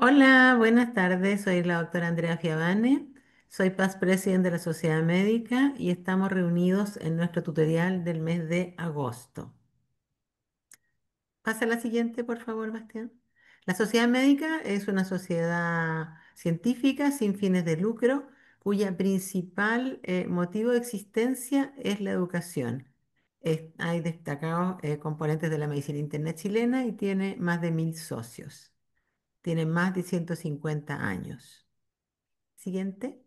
Hola, buenas tardes. Soy la doctora Andrea Fiavane. Soy past president de la Sociedad Médica y estamos reunidos en nuestro tutorial del mes de agosto. Pasa la siguiente, por favor, Bastián. La Sociedad Médica es una sociedad científica sin fines de lucro cuya principal motivo de existencia es la educación. Hay destacados componentes de la medicina interna chilena y tiene más de 1.000 socios. Tiene más de 150 años. Siguiente.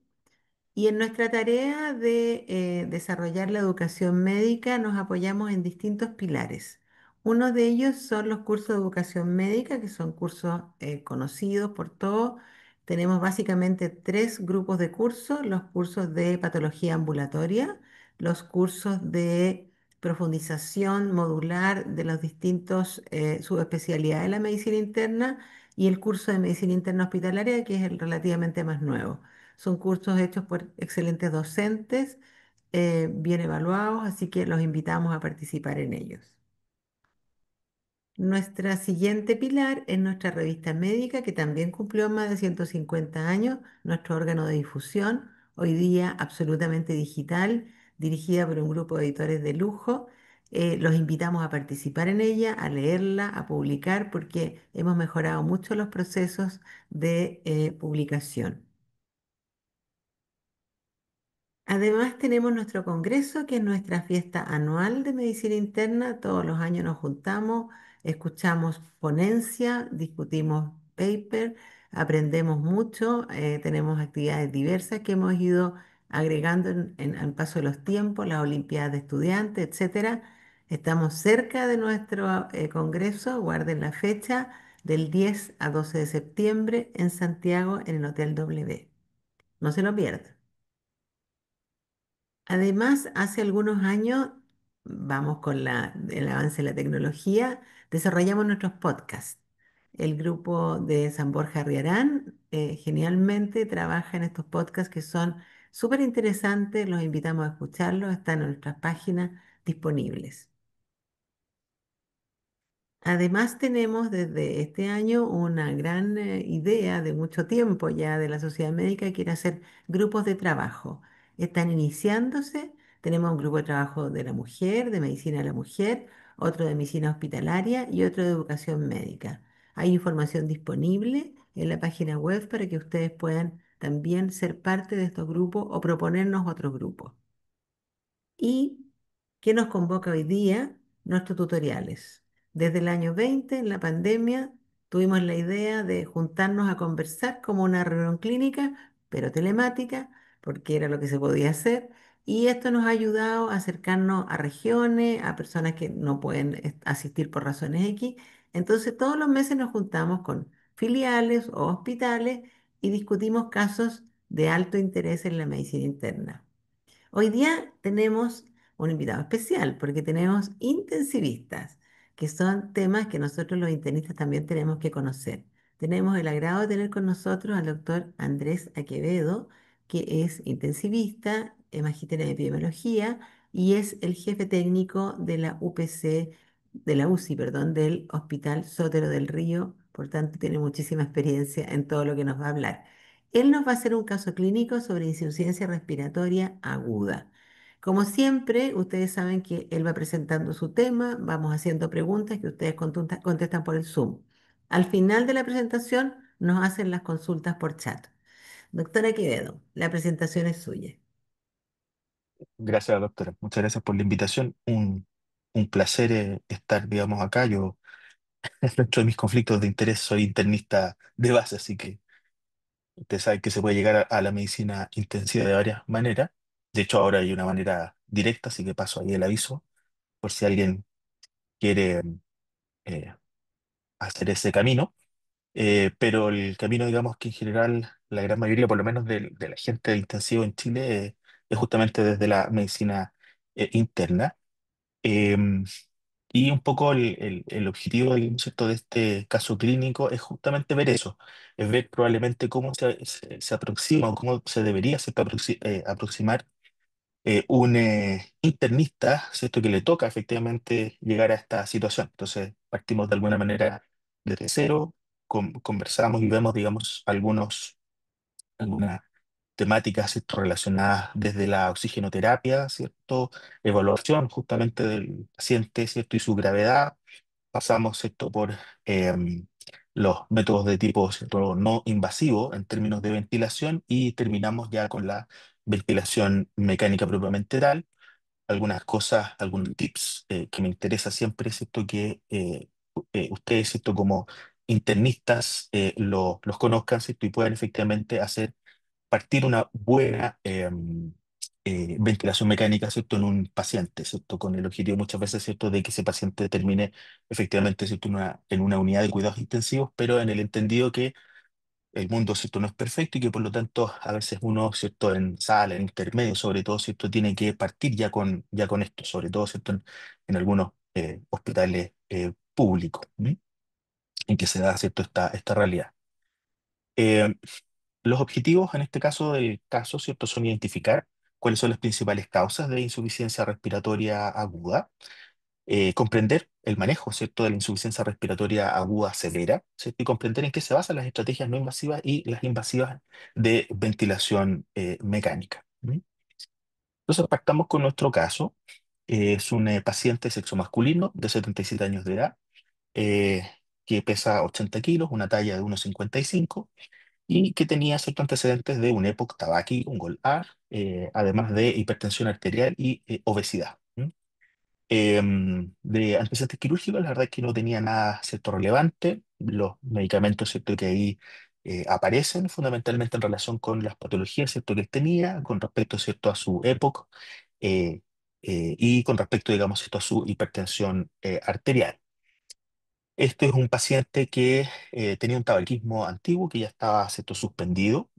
Y en nuestra tarea de desarrollar la educación médica nos apoyamos en distintos pilares. Uno de ellos son los cursos de educación médica, que son cursos conocidos por todos. Tenemos básicamente tres grupos de cursos: los cursos de patología ambulatoria, los cursos de profundización modular de los distintos subespecialidades de la medicina interna y el curso de medicina interna hospitalaria, que es el relativamente más nuevo. Son cursos hechos por excelentes docentes, bien evaluados, así que los invitamos a participar en ellos. Nuestra siguiente pilar es nuestra revista médica, que también cumplió más de 150 años, nuestro órgano de difusión, hoy día absolutamente digital, dirigida por un grupo de editores de lujo. Los invitamos a participar en ella, a leerla, a publicar, porque hemos mejorado mucho los procesos de publicación. Además tenemos nuestro congreso, que es nuestra fiesta anual de medicina interna. Todos los años nos juntamos, escuchamos ponencia, discutimos paper, aprendemos mucho, tenemos actividades diversas que hemos ido agregando al paso de los tiempos, las olimpiadas de estudiantes, etcétera. Estamos cerca de nuestro congreso, guarden la fecha, del 10 a 12 de septiembre en Santiago, en el Hotel W. No se lo pierdan. Además, hace algunos años, vamos con el avance de la tecnología, desarrollamos nuestros podcasts. El grupo de San Borja Riarán genialmente trabaja en estos podcasts que son súper interesantes, los invitamos a escucharlos, están en nuestras páginas disponibles. Además, tenemos desde este año una gran idea de mucho tiempo ya de la sociedad médica, que quiere hacer grupos de trabajo. Están iniciándose. Tenemos un grupo de trabajo de la mujer, de medicina de la mujer, otro de medicina hospitalaria y otro de educación médica. Hay información disponible en la página web para que ustedes puedan también ser parte de estos grupos o proponernos otros grupos. ¿Y qué nos convoca hoy día? Nuestros tutoriales. Desde el año 20, en la pandemia, tuvimos la idea de juntarnos a conversar como una reunión clínica, pero telemática, porque era lo que se podía hacer. Y esto nos ha ayudado a acercarnos a regiones, a personas que no pueden asistir por razones X. Entonces, todos los meses nos juntamos con filiales o hospitales y discutimos casos de alto interés en la medicina interna. Hoy día tenemos un invitado especial porque tenemos intensivistas, que son temas que nosotros los internistas también tenemos que conocer. Tenemos el agrado de tener con nosotros al doctor Andrés Aquevedo, que es intensivista, magíster en epidemiología y es el jefe técnico de la UPC, de la UCI, perdón, del Hospital Sotero del Río. Por tanto, tiene muchísima experiencia en todo lo que nos va a hablar. Él nos va a hacer un caso clínico sobre insuficiencia respiratoria aguda. Como siempre, ustedes saben que él va presentando su tema, vamos haciendo preguntas que ustedes contestan por el Zoom. Al final de la presentación nos hacen las consultas por chat. Doctora Quevedo, la presentación es suya. Gracias, doctora. Muchas gracias por la invitación. Un placer estar, digamos, acá. Yo, dentro de mis conflictos de interés, soy internista de base, así que usted sabe que se puede llegar a la medicina intensiva de varias maneras. De hecho, ahora hay una manera directa, así que paso ahí el aviso por si alguien quiere eh, hacer ese camino. Pero el camino, digamos, que en general la gran mayoría, por lo menos de la gente de intensivo en Chile, es justamente desde la medicina interna. Em, Y un poco el objetivo, digamos, ¿cierto?, de este caso clínico es justamente ver eso, es ver probablemente cómo se aproxima o cómo se debería ¿cierto?, aproximar un internista, ¿cierto?, que le toca efectivamente llegar a esta situación. Entonces, partimos de alguna manera desde cero, conversamos y vemos, digamos, algunas temáticas, ¿cierto? Relacionadas desde la oxigenoterapia, ¿cierto? Evaluación justamente del paciente, ¿cierto? Y su gravedad. Pasamos, ¿cierto? Por em, los métodos de tipo, ¿cierto? No invasivo en términos de ventilación y terminamos ya con la ventilación mecánica propiamente tal. Algunas cosas, algunos tips que me interesa siempre, ¿cierto? Que ustedes, ¿cierto? Como internistas los conozcan, ¿cierto? Y puedan efectivamente hacer partir una buena ventilación mecánica, ¿cierto? En un paciente, ¿cierto? Con el objetivo muchas veces, ¿cierto? De que ese paciente termine efectivamente, ¿cierto? En una unidad de cuidados intensivos, pero en el entendido que el mundo, ¿cierto? No es perfecto y que por lo tanto a veces uno, ¿cierto? En sala, en intermedio, sobre todo, ¿cierto? Tiene que partir ya con esto, sobre todo, ¿cierto? En algunos hospitales públicos, ¿m? En que se da, ¿cierto? Esta realidad. Eh, los objetivos en este caso del caso, ¿cierto? Son identificar cuáles son las principales causas de insuficiencia respiratoria aguda, comprender el manejo, ¿cierto? De la insuficiencia respiratoria aguda severa, ¿cierto? Y comprender en qué se basan las estrategias no invasivas y las invasivas de ventilación mecánica. ¿Mm? Entonces, partamos con nuestro caso. Es un paciente de sexo masculino de 77 años de edad, eh, que pesa 80 kilos, una talla de 1,55 y que tenía ciertos antecedentes de un EPOC tabaqui, un GOL-A, además de hipertensión arterial y obesidad. ¿M? De antecedentes quirúrgicos, la verdad es que no tenía nada cierto relevante. Los medicamentos cierto que ahí aparecen fundamentalmente en relación con las patologías cierto que él tenía, con respecto cierto a su EPOC eh, y con respecto, digamos, cierto a su hipertensión arterial. Este es un paciente que tenía un tabaquismo antiguo que ya estaba, ¿cierto? Suspendido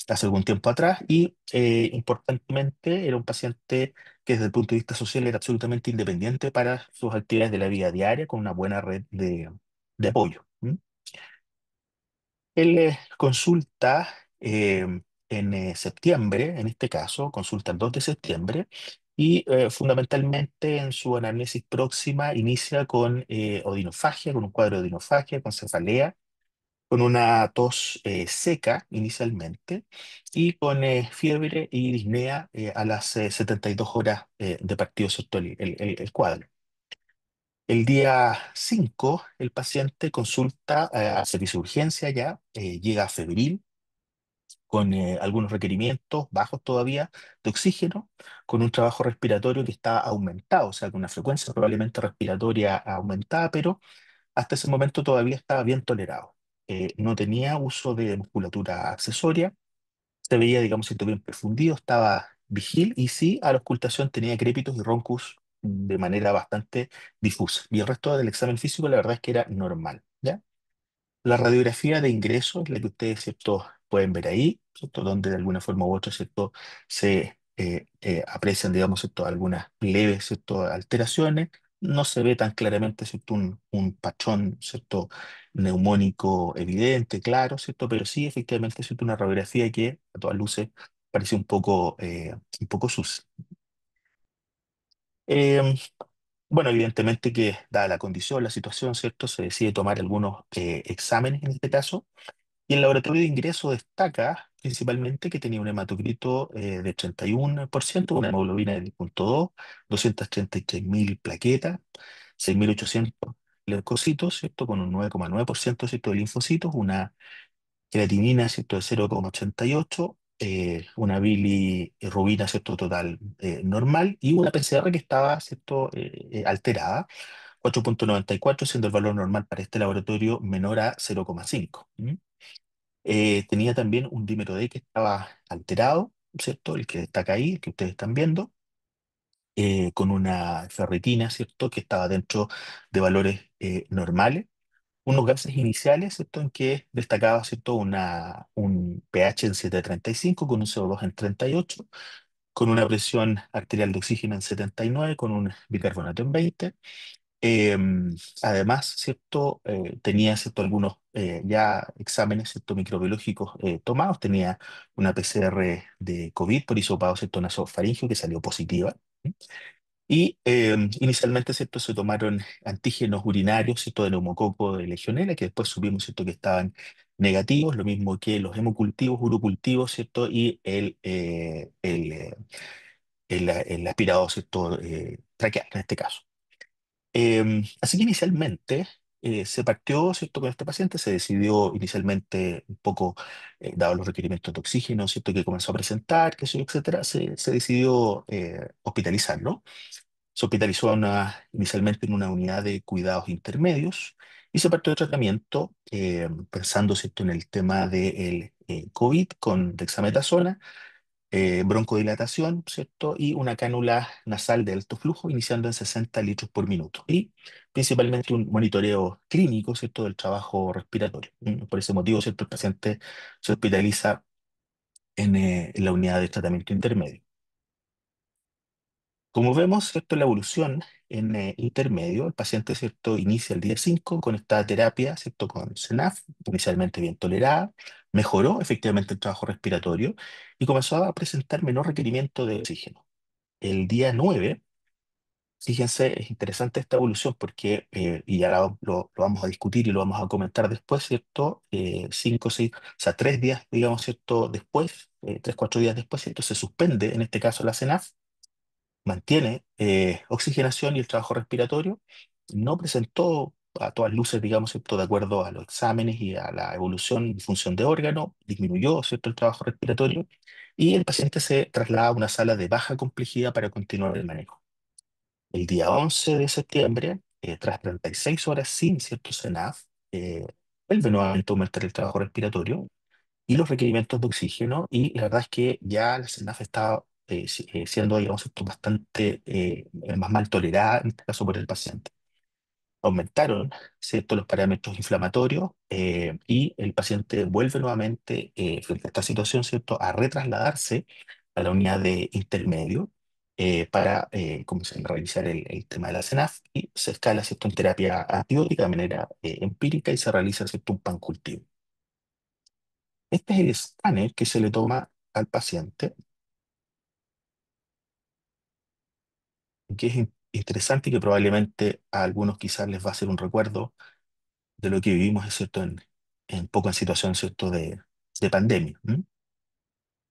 hace algún tiempo atrás y importantemente era un paciente que desde el punto de vista social era absolutamente independiente para sus actividades de la vida diaria con una buena red de apoyo. ¿M? Él consulta en septiembre, en este caso, consulta el 2 de septiembre, y fundamentalmente en su análisis próxima inicia con odinofagia, con un cuadro de odinofagia, con cefalea, con una tos seca inicialmente, y con fiebre y disnea a las 72 horas de partido, ¿cierto? El cuadro. El día 5 el paciente consulta a servicio de urgencia ya, llega febril, con algunos requerimientos bajos todavía de oxígeno, con un trabajo respiratorio que está aumentado, o sea, con una frecuencia probablemente respiratoria aumentada, pero hasta ese momento todavía estaba bien tolerado. No tenía uso de musculatura accesoria, se veía, digamos, siento bien perfundido, estaba vigil y sí, a la auscultación tenía crépitos y roncus de manera bastante difusa. Y el resto del examen físico, la verdad es que era normal, ¿ya? La radiografía de ingreso es la que ustedes, ¿cierto? Pueden ver ahí, ¿cierto? Donde de alguna forma u otra, ¿cierto? Se aprecian, digamos, ¿cierto? Algunas leves, ¿cierto? Alteraciones. No se ve tan claramente, ¿cierto? Un patrón, ¿cierto? Neumónico evidente, claro, ¿cierto? Pero sí, efectivamente, ¿cierto? Una radiografía que a todas luces parece un poco sucia. Em, bueno, evidentemente que, dada la condición, la situación, ¿cierto? Se decide tomar algunos exámenes en este caso. Y el laboratorio de ingreso destaca principalmente que tenía un hematocrito de 31%, una hemoglobina de 10,2, 233.000 plaquetas, 6.800 leucocitos, ¿cierto? Con un 9,9%, ¿cierto? De linfocitos, una creatinina, ¿cierto? De 0,88, una bilirrubina, ¿cierto? Total normal y una PCR que estaba, ¿cierto? Alterada, 4,94, siendo el valor normal para este laboratorio menor a 0,5. Tenía también un dímero D que estaba alterado, ¿cierto? El que destaca ahí, el que ustedes están viendo, con una ferritina, ¿cierto? Que estaba dentro de valores normales. Unos gases iniciales, ¿cierto? En que destacaba, ¿cierto? Un pH en 7,35 con un CO2 en 38, con una presión arterial de oxígeno en 79, con un bicarbonato en 20. Además, ¿cierto? Tenía, ¿cierto? Algunos ya exámenes, ¿cierto? Microbiológicos tomados. Tenía una PCR de COVID por hisopado, ¿cierto? Nasofaringeo que salió positiva. Y inicialmente, ¿cierto? Se tomaron antígenos urinarios, ¿cierto? De neumococo de Legionela, que después supimos, ¿cierto? Que estaban negativos, lo mismo que los hemocultivos, urocultivos, ¿cierto? Y el aspirado, ¿cierto? Traqueal, en este caso. Así que inicialmente se partió, ¿cierto? Con este paciente, se decidió inicialmente un poco, dado los requerimientos de oxígeno, ¿cierto? Que comenzó a presentar, que sé yo, etcétera, se decidió hospitalizarlo. Se hospitalizó inicialmente en una unidad de cuidados intermedios y se partió de tratamiento pensando, ¿cierto? En el tema del COVID con dexametasona, broncodilatación, ¿cierto? Y una cánula nasal de alto flujo iniciando en 60 litros por minuto. Y principalmente un monitoreo clínico, ¿cierto? Del trabajo respiratorio. Por ese motivo, ¿cierto? El paciente se hospitaliza en la unidad de tratamiento intermedio. Como vemos, ¿cierto? La evolución en intermedio, el paciente, ¿cierto? Inicia el día 5 con esta terapia, ¿cierto? Con SENAF, inicialmente bien tolerada, mejoró efectivamente el trabajo respiratorio y comenzó a presentar menor requerimiento de oxígeno. El día 9, fíjense, es interesante esta evolución porque, y ya lo vamos a discutir y lo vamos a comentar después, ¿cierto? 5, 6, o sea, 3 días, digamos, ¿cierto? Después, 3, 4 días después, ¿cierto? Se suspende, en este caso, la SENAF, mantiene oxigenación y el trabajo respiratorio. No presentó a todas luces, digamos, ¿cierto? De acuerdo a los exámenes y a la evolución y función de órgano, disminuyó, ¿cierto? El trabajo respiratorio y el paciente se traslada a una sala de baja complejidad para continuar el manejo. El día 11 de septiembre, tras 36 horas sin cierto CENAF, vuelve nuevamente a aumentar el trabajo respiratorio y los requerimientos de oxígeno, y la verdad es que ya la CENAF está siendo, digamos, esto bastante más mal tolerada, en este caso por el paciente. Aumentaron, ¿cierto? Los parámetros inflamatorios y el paciente vuelve nuevamente, frente a esta situación, ¿cierto? A retrasladarse a la unidad de intermedio para comenzar a realizar el tema de la CENAF y se escala, ¿cierto? En terapia antibiótica de manera empírica y se realiza, ¿cierto? Un pancultivo. Este es el escáner que se le toma al paciente, que es interesante y que probablemente a algunos quizás les va a ser un recuerdo de lo que vivimos, ¿es cierto?, en poco en situación, ¿cierto?, de pandemia.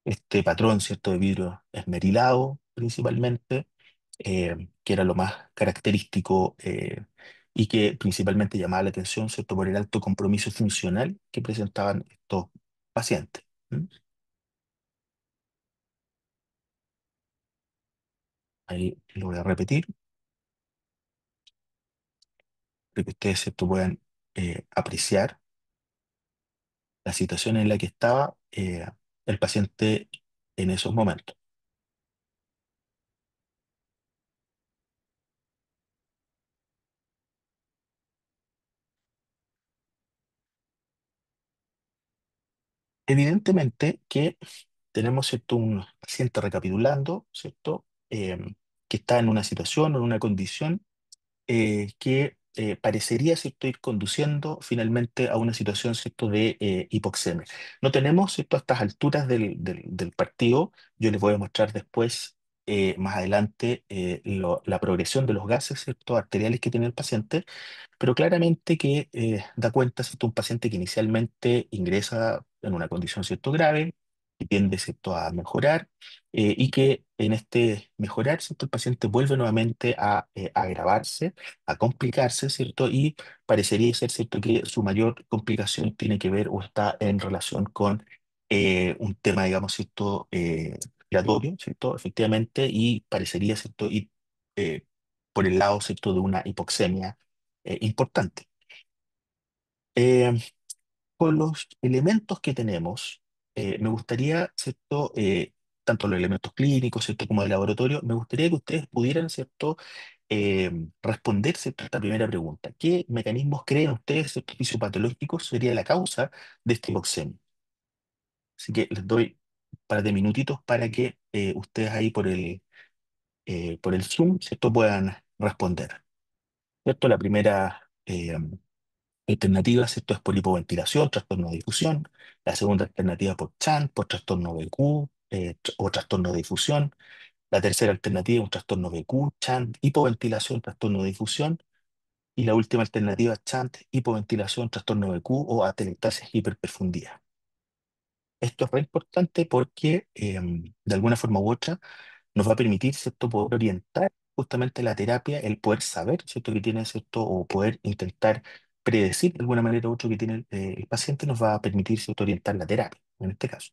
Este patrón, ¿cierto?, de vidrio esmerilado principalmente, que era lo más característico y que principalmente llamaba la atención, ¿cierto?, por el alto compromiso funcional que presentaban estos pacientes. ¿Mm? Ahí lo voy a repetir para que ustedes, ¿cierto?, puedan apreciar la situación en la que estaba el paciente en esos momentos. Evidentemente que tenemos, ¿cierto?, un paciente recapitulando, ¿cierto?, que está en una situación o en una condición que parecería, ¿cierto?, ir conduciendo finalmente a una situación, ¿cierto?, de hipoxemia. No tenemos, ¿cierto?, a estas alturas del partido, yo les voy a mostrar después, más adelante, la progresión de los gases, ¿cierto?, arteriales que tiene el paciente, pero claramente que da cuenta, ¿cierto?, un paciente que inicialmente ingresa en una condición, ¿cierto?, grave, que tiende, ¿cierto?, a mejorar, y que en este mejorar, ¿cierto?, el paciente vuelve nuevamente a agravarse, a complicarse, ¿cierto?, y parecería ser, ¿cierto?, que su mayor complicación tiene que ver o está en relación con un tema, digamos, ¿cierto?, respiratorio, ¿cierto?, efectivamente, y parecería, ¿cierto?, ir eh, por el lado, ¿cierto?, de una hipoxemia importante. Eh, con los elementos que tenemos, me gustaría, ¿cierto? Tanto los elementos clínicos, ¿cierto? Como de laboratorio, me gustaría que ustedes pudieran, ¿cierto? Responder, ¿cierto?, a esta primera pregunta. ¿Qué mecanismos creen ustedes, ¿cierto?, fisiopatológicos sería la causa de esta hipoxemia? Así que les doy un par de minutitos para que ustedes ahí por el Zoom, ¿cierto?, puedan responder. ¿Cierto? La primera alternativa, ¿cierto?, es por hipoventilación, trastorno de difusión. La segunda alternativa por CHAN, por trastorno BQ o trastorno de difusión. La tercera alternativa es un trastorno BQ, chant, hipoventilación, trastorno de difusión. Y la última alternativa, chant, hipoventilación, trastorno BQ o atelectasia hiperperfundía. Esto es re importante porque de alguna forma u otra nos va a permitir, ¿cierto?, poder orientar justamente la terapia, el poder saber, ¿cierto?, que tiene, ¿cierto?, o poder intentar predecir de alguna manera u otra que tiene el paciente, nos va a permitir, ¿cierto?, orientar la terapia, en este caso.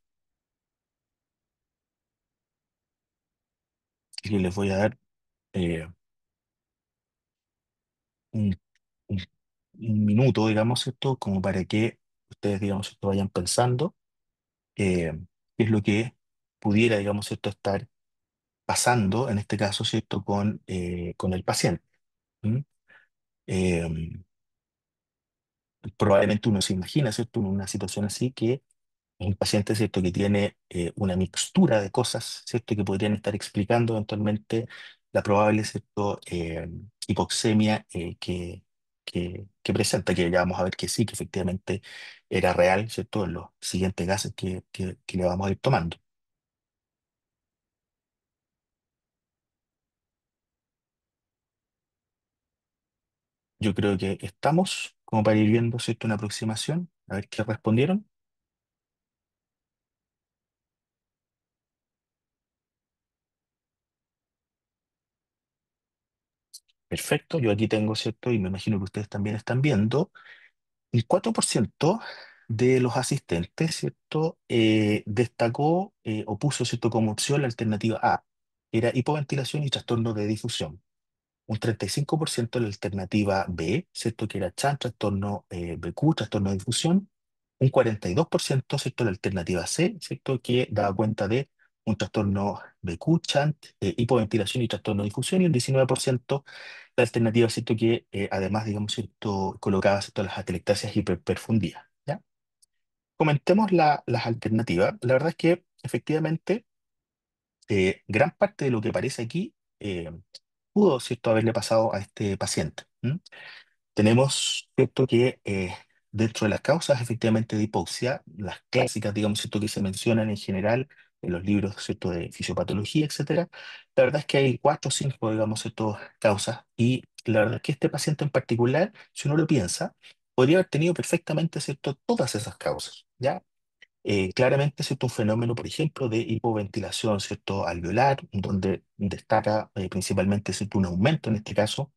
Así que les voy a dar eh, un, un- un minuto, digamos, ¿cierto?, como para que ustedes, digamos, ¿cierto?, vayan pensando qué es lo que pudiera, digamos, ¿cierto?, estar pasando, en este caso, ¿cierto?, con el paciente. ¿M? Eh, Probablemente uno se imagina, ¿cierto?, en una situación así que es un paciente, ¿cierto?, que tiene una mixtura de cosas, ¿cierto?, que podrían estar explicando eventualmente la probable, ¿cierto?, hipoxemia que presenta, que ya vamos a ver que sí, que efectivamente era real, ¿cierto?, en los siguientes gases que le vamos a ir tomando. Yo creo que estamos como para ir viendo, ¿cierto?, una aproximación, a ver qué respondieron. Perfecto, yo aquí tengo, ¿cierto? Y me imagino que ustedes también están viendo, el 4% de los asistentes, ¿cierto? Destacó o puso, ¿cierto?, como opción la alternativa A, era hipoventilación y trastorno de difusión. Un 35% la alternativa B, ¿cierto?, que era CHAN, trastorno BQ, trastorno de difusión. Un 42%, ¿cierto?, la alternativa C, ¿cierto?, que daba cuenta de un trastorno BQ, CHANT, hipoventilación y trastorno de difusión. Y un 19% la alternativa, ¿cierto?, que además, digamos, ¿cierto?, colocaba, ¿cierto?, las atelectasias hiperperfundidas. ¿Ya? Comentemos las alternativas. La verdad es que efectivamente gran parte de lo que aparece aquí pudo, ¿cierto?, haberle pasado a este paciente. ¿M? Tenemos, ¿cierto?, que dentro de las causas efectivamente de hipoxia, las clásicas, digamos, ¿cierto?, que se mencionan en general en los libros, ¿cierto?, de fisiopatología, etcétera, la verdad es que hay cuatro o cinco, digamos, ¿cierto?, causas, y la verdad es que este paciente en particular, si uno lo piensa, podría haber tenido perfectamente, ¿cierto?, todas esas causas, ¿ya? Claramente, ¿cierto?, un fenómeno, por ejemplo, de hipoventilación, ¿cierto?, alveolar, donde destaca principalmente, ¿cierto?, un aumento en este caso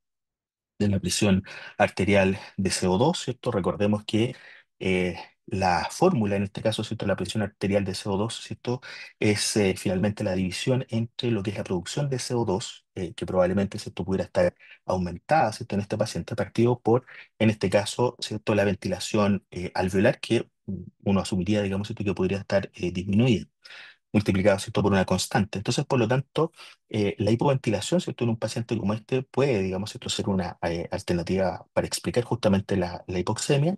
de la presión arterial de CO2, ¿cierto? Recordemos que eh, la fórmula, en este caso, ¿cierto?, la presión arterial de CO2, ¿cierto?, es finalmente la división entre lo que es la producción de CO2, que probablemente, ¿cierto?, pudiera estar aumentada, ¿cierto?, en este paciente partido por, en este caso, ¿cierto?, la ventilación alveolar, que uno asumiría, digamos, ¿cierto?, que podría estar disminuida multiplicado, ¿cierto?, por una constante. Entonces, por lo tanto, la hipoventilación, ¿cierto?, en un paciente como este puede, digamos, ¿cierto?, ser una alternativa para explicar justamente la hipoxemia.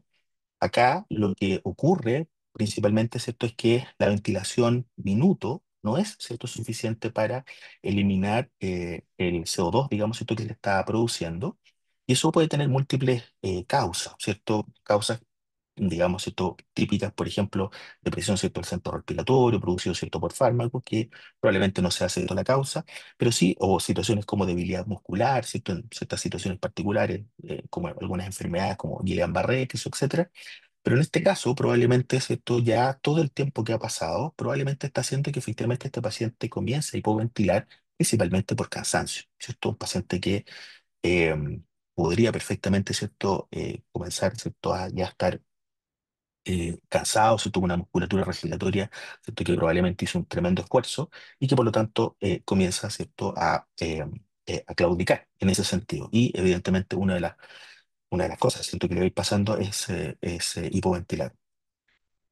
Acá lo que ocurre principalmente, ¿cierto?, es que la ventilación minuto no es, ¿cierto?, suficiente para eliminar el CO2, digamos, ¿cierto?, que se está produciendo. Y eso puede tener múltiples causas, ¿cierto? Causas, digamos, ¿cierto?, típicas, por ejemplo, depresión, ¿cierto?, del centro respiratorio, producido, ¿cierto?, por fármacos, que probablemente no sea, ¿cierto?, la causa, pero sí, o situaciones como debilidad muscular, ¿cierto?, en ciertas situaciones particulares, como algunas enfermedades como Guillain-Barré, que eso, etcétera. Pero en este caso, probablemente, ¿cierto?, ya todo el tiempo que ha pasado, probablemente está haciendo que efectivamente este paciente comience a hipoventilar, principalmente por cansancio, ¿cierto? Un paciente que eh, podría perfectamente, ¿cierto?, comenzar, ¿cierto?, a ya estar cansado, ¿cierto?, con una musculatura respiratoria, ¿cierto?, que probablemente hizo un tremendo esfuerzo y que por lo tanto comienza, ¿cierto?, a claudicar en ese sentido. Y evidentemente una de las cosas, ¿cierto?, que le va a ir pasando es hipoventilar.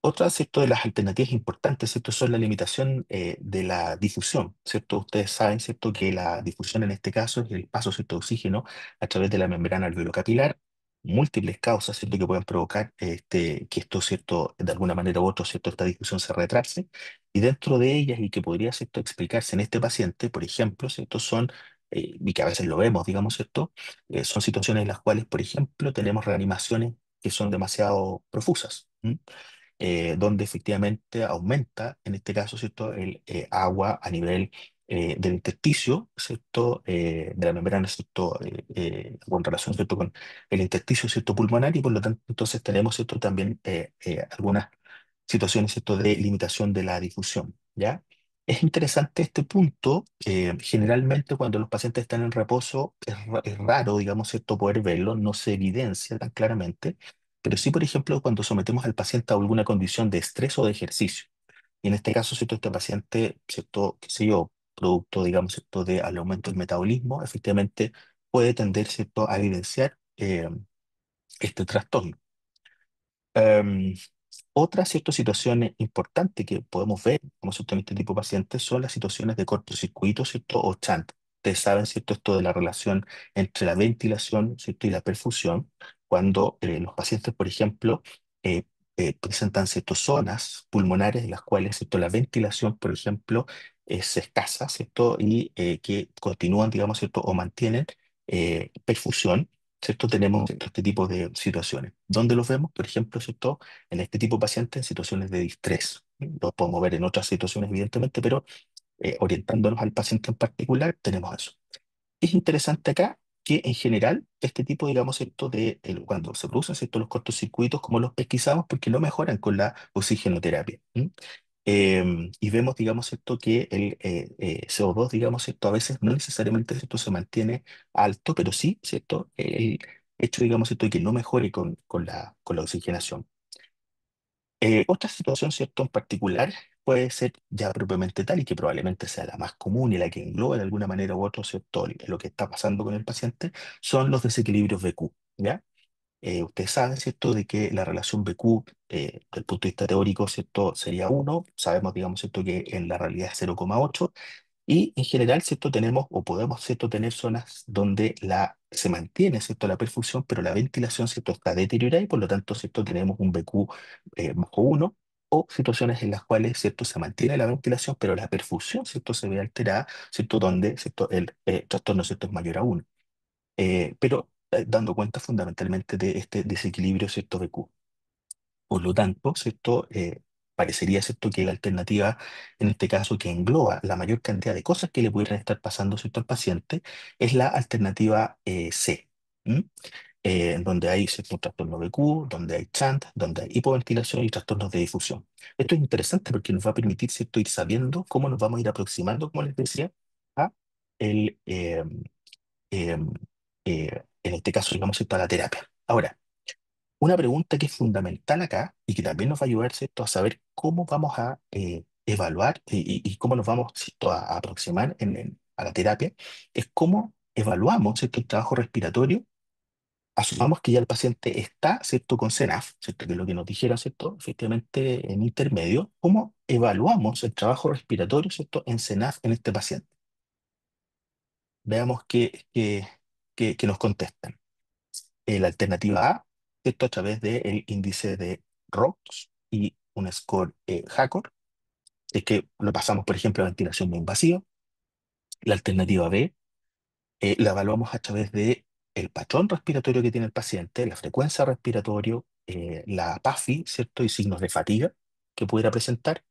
Otra, ¿cierto?, de las alternativas importantes, ¿cierto?, son la limitación de la difusión, ¿cierto? Ustedes saben, ¿cierto?, que la difusión en este caso es el paso, ¿cierto?, de oxígeno a través de la membrana alveolocapilar, múltiples causas, ¿cierto?, que pueden provocar que esto, ¿cierto?, de alguna manera u otra, ¿cierto?, esta difusión se retrase, y dentro de ellas, y que podría, ¿cierto?, explicarse en este paciente, por ejemplo, ¿cierto?, son, y que a veces lo vemos, digamos, ¿cierto?, son situaciones en las cuales, por ejemplo, tenemos reanimaciones que son demasiado profusas. ¿M? Donde efectivamente aumenta, en este caso, ¿cierto?, el agua a nivel del intersticio, ¿cierto? De la membrana, ¿cierto? Con relación, ¿cierto? Con el intersticio, ¿cierto? Pulmonar y por lo tanto, entonces tenemos, ¿cierto? También algunas situaciones, ¿cierto? De limitación de la difusión, ¿ya? Es interesante este punto. Generalmente cuando los pacientes están en reposo es raro, digamos, ¿cierto? Poder verlo, no se evidencia tan claramente, pero sí, por ejemplo, cuando sometemos al paciente a alguna condición de estrés o de ejercicio. Y en este caso, ¿cierto? Este paciente, ¿cierto? Qué sé yo, producto, digamos, ¿cierto? De al aumento del metabolismo, efectivamente puede tender, ¿cierto? A evidenciar este trastorno. Em, Otra cierta situación importante que podemos ver como cierto, en este tipo de pacientes son las situaciones de cortocircuito, ¿cierto? O chant. Ustedes saben, ¿cierto? Esto de la relación entre la ventilación, ¿cierto? Y la perfusión, cuando los pacientes, por ejemplo, eh, presentan ciertas zonas pulmonares en las cuales, ¿cierto? La ventilación, por ejemplo, es escasa, ¿cierto? Y que continúan, digamos, ¿cierto? O mantienen perfusión. ¿Cierto? Tenemos este tipo de situaciones. ¿Dónde los vemos? Por ejemplo, ¿cierto? En este tipo de pacientes en situaciones de distrés. Lo podemos ver en otras situaciones, evidentemente, pero orientándonos al paciente en particular, tenemos eso. Es interesante acá que en general este tipo, digamos, ¿cierto? Cuando se producen, ¿cierto? Los cortocircuitos, como los pesquisamos, porque no mejoran con la oxigenoterapia. Y vemos, digamos, ¿cierto? Que el CO2, digamos, ¿cierto? A veces no necesariamente, ¿cierto? Se mantiene alto, pero sí, ¿cierto? El hecho, digamos, ¿cierto? De que no mejore con la oxigenación. Otra situación, ¿cierto? En particular puede ser ya propiamente tal y que probablemente sea la más común y la que engloba de alguna manera u otra, ¿cierto? Lo que está pasando con el paciente son los desequilibrios BQ, ¿ya? Ustedes saben, ¿cierto?, de que la relación BQ, desde el punto de vista teórico, ¿cierto?, sería uno. Sabemos, digamos, ¿cierto?, que en la realidad es 0,8. Y en general, ¿cierto? Tenemos o podemos, ¿cierto? Tener zonas donde se mantiene, ¿cierto? La perfusión, pero la ventilación, ¿cierto? Está deteriorada y por lo tanto, ¿cierto? Tenemos un BQ bajo uno o situaciones en las cuales, ¿cierto? Se mantiene la ventilación, pero la perfusión, ¿cierto? Se ve alterada, ¿cierto? Donde, ¿cierto? El trastorno, ¿cierto? Es mayor a uno. Pero dando cuenta fundamentalmente de este desequilibrio, ¿cierto? BQ. Por lo tanto, ¿cierto? Parecería, ¿cierto? Que la alternativa, en este caso, que engloba la mayor cantidad de cosas que le pudieran estar pasando, ¿cierto? Al paciente, es la alternativa C, ¿m? En donde hay, ¿cierto? Un trastorno BQ, donde hay chant, donde hay hipoventilación y trastornos de difusión. Esto es interesante porque nos va a permitir, ¿cierto? Ir sabiendo cómo nos vamos a ir aproximando, como les decía, a el, en este caso, digamos, ¿cierto? A la terapia. Ahora, una pregunta que es fundamental acá y que también nos va a ayudar, ¿cierto?, a saber cómo vamos a evaluar y cómo nos vamos, ¿cierto?, a aproximar a la terapia, es cómo evaluamos, ¿cierto?, el trabajo respiratorio. Asumamos que ya el paciente está, ¿cierto?, con CENAF, ¿cierto?, que es lo que nos dijeron, ¿cierto?, efectivamente en intermedio. ¿Cómo evaluamos el trabajo respiratorio, ¿cierto?, en CENAF en este paciente? Veamos qué nos contestan. La alternativa A, esto a través del índice de ROX y un score HACOR, es que lo pasamos, por ejemplo, a ventilación no invasiva. La alternativa B, la evaluamos a través de el patrón respiratorio que tiene el paciente, la frecuencia respiratoria, la PAFI, ¿cierto? Y signos de fatiga que pudiera presentar.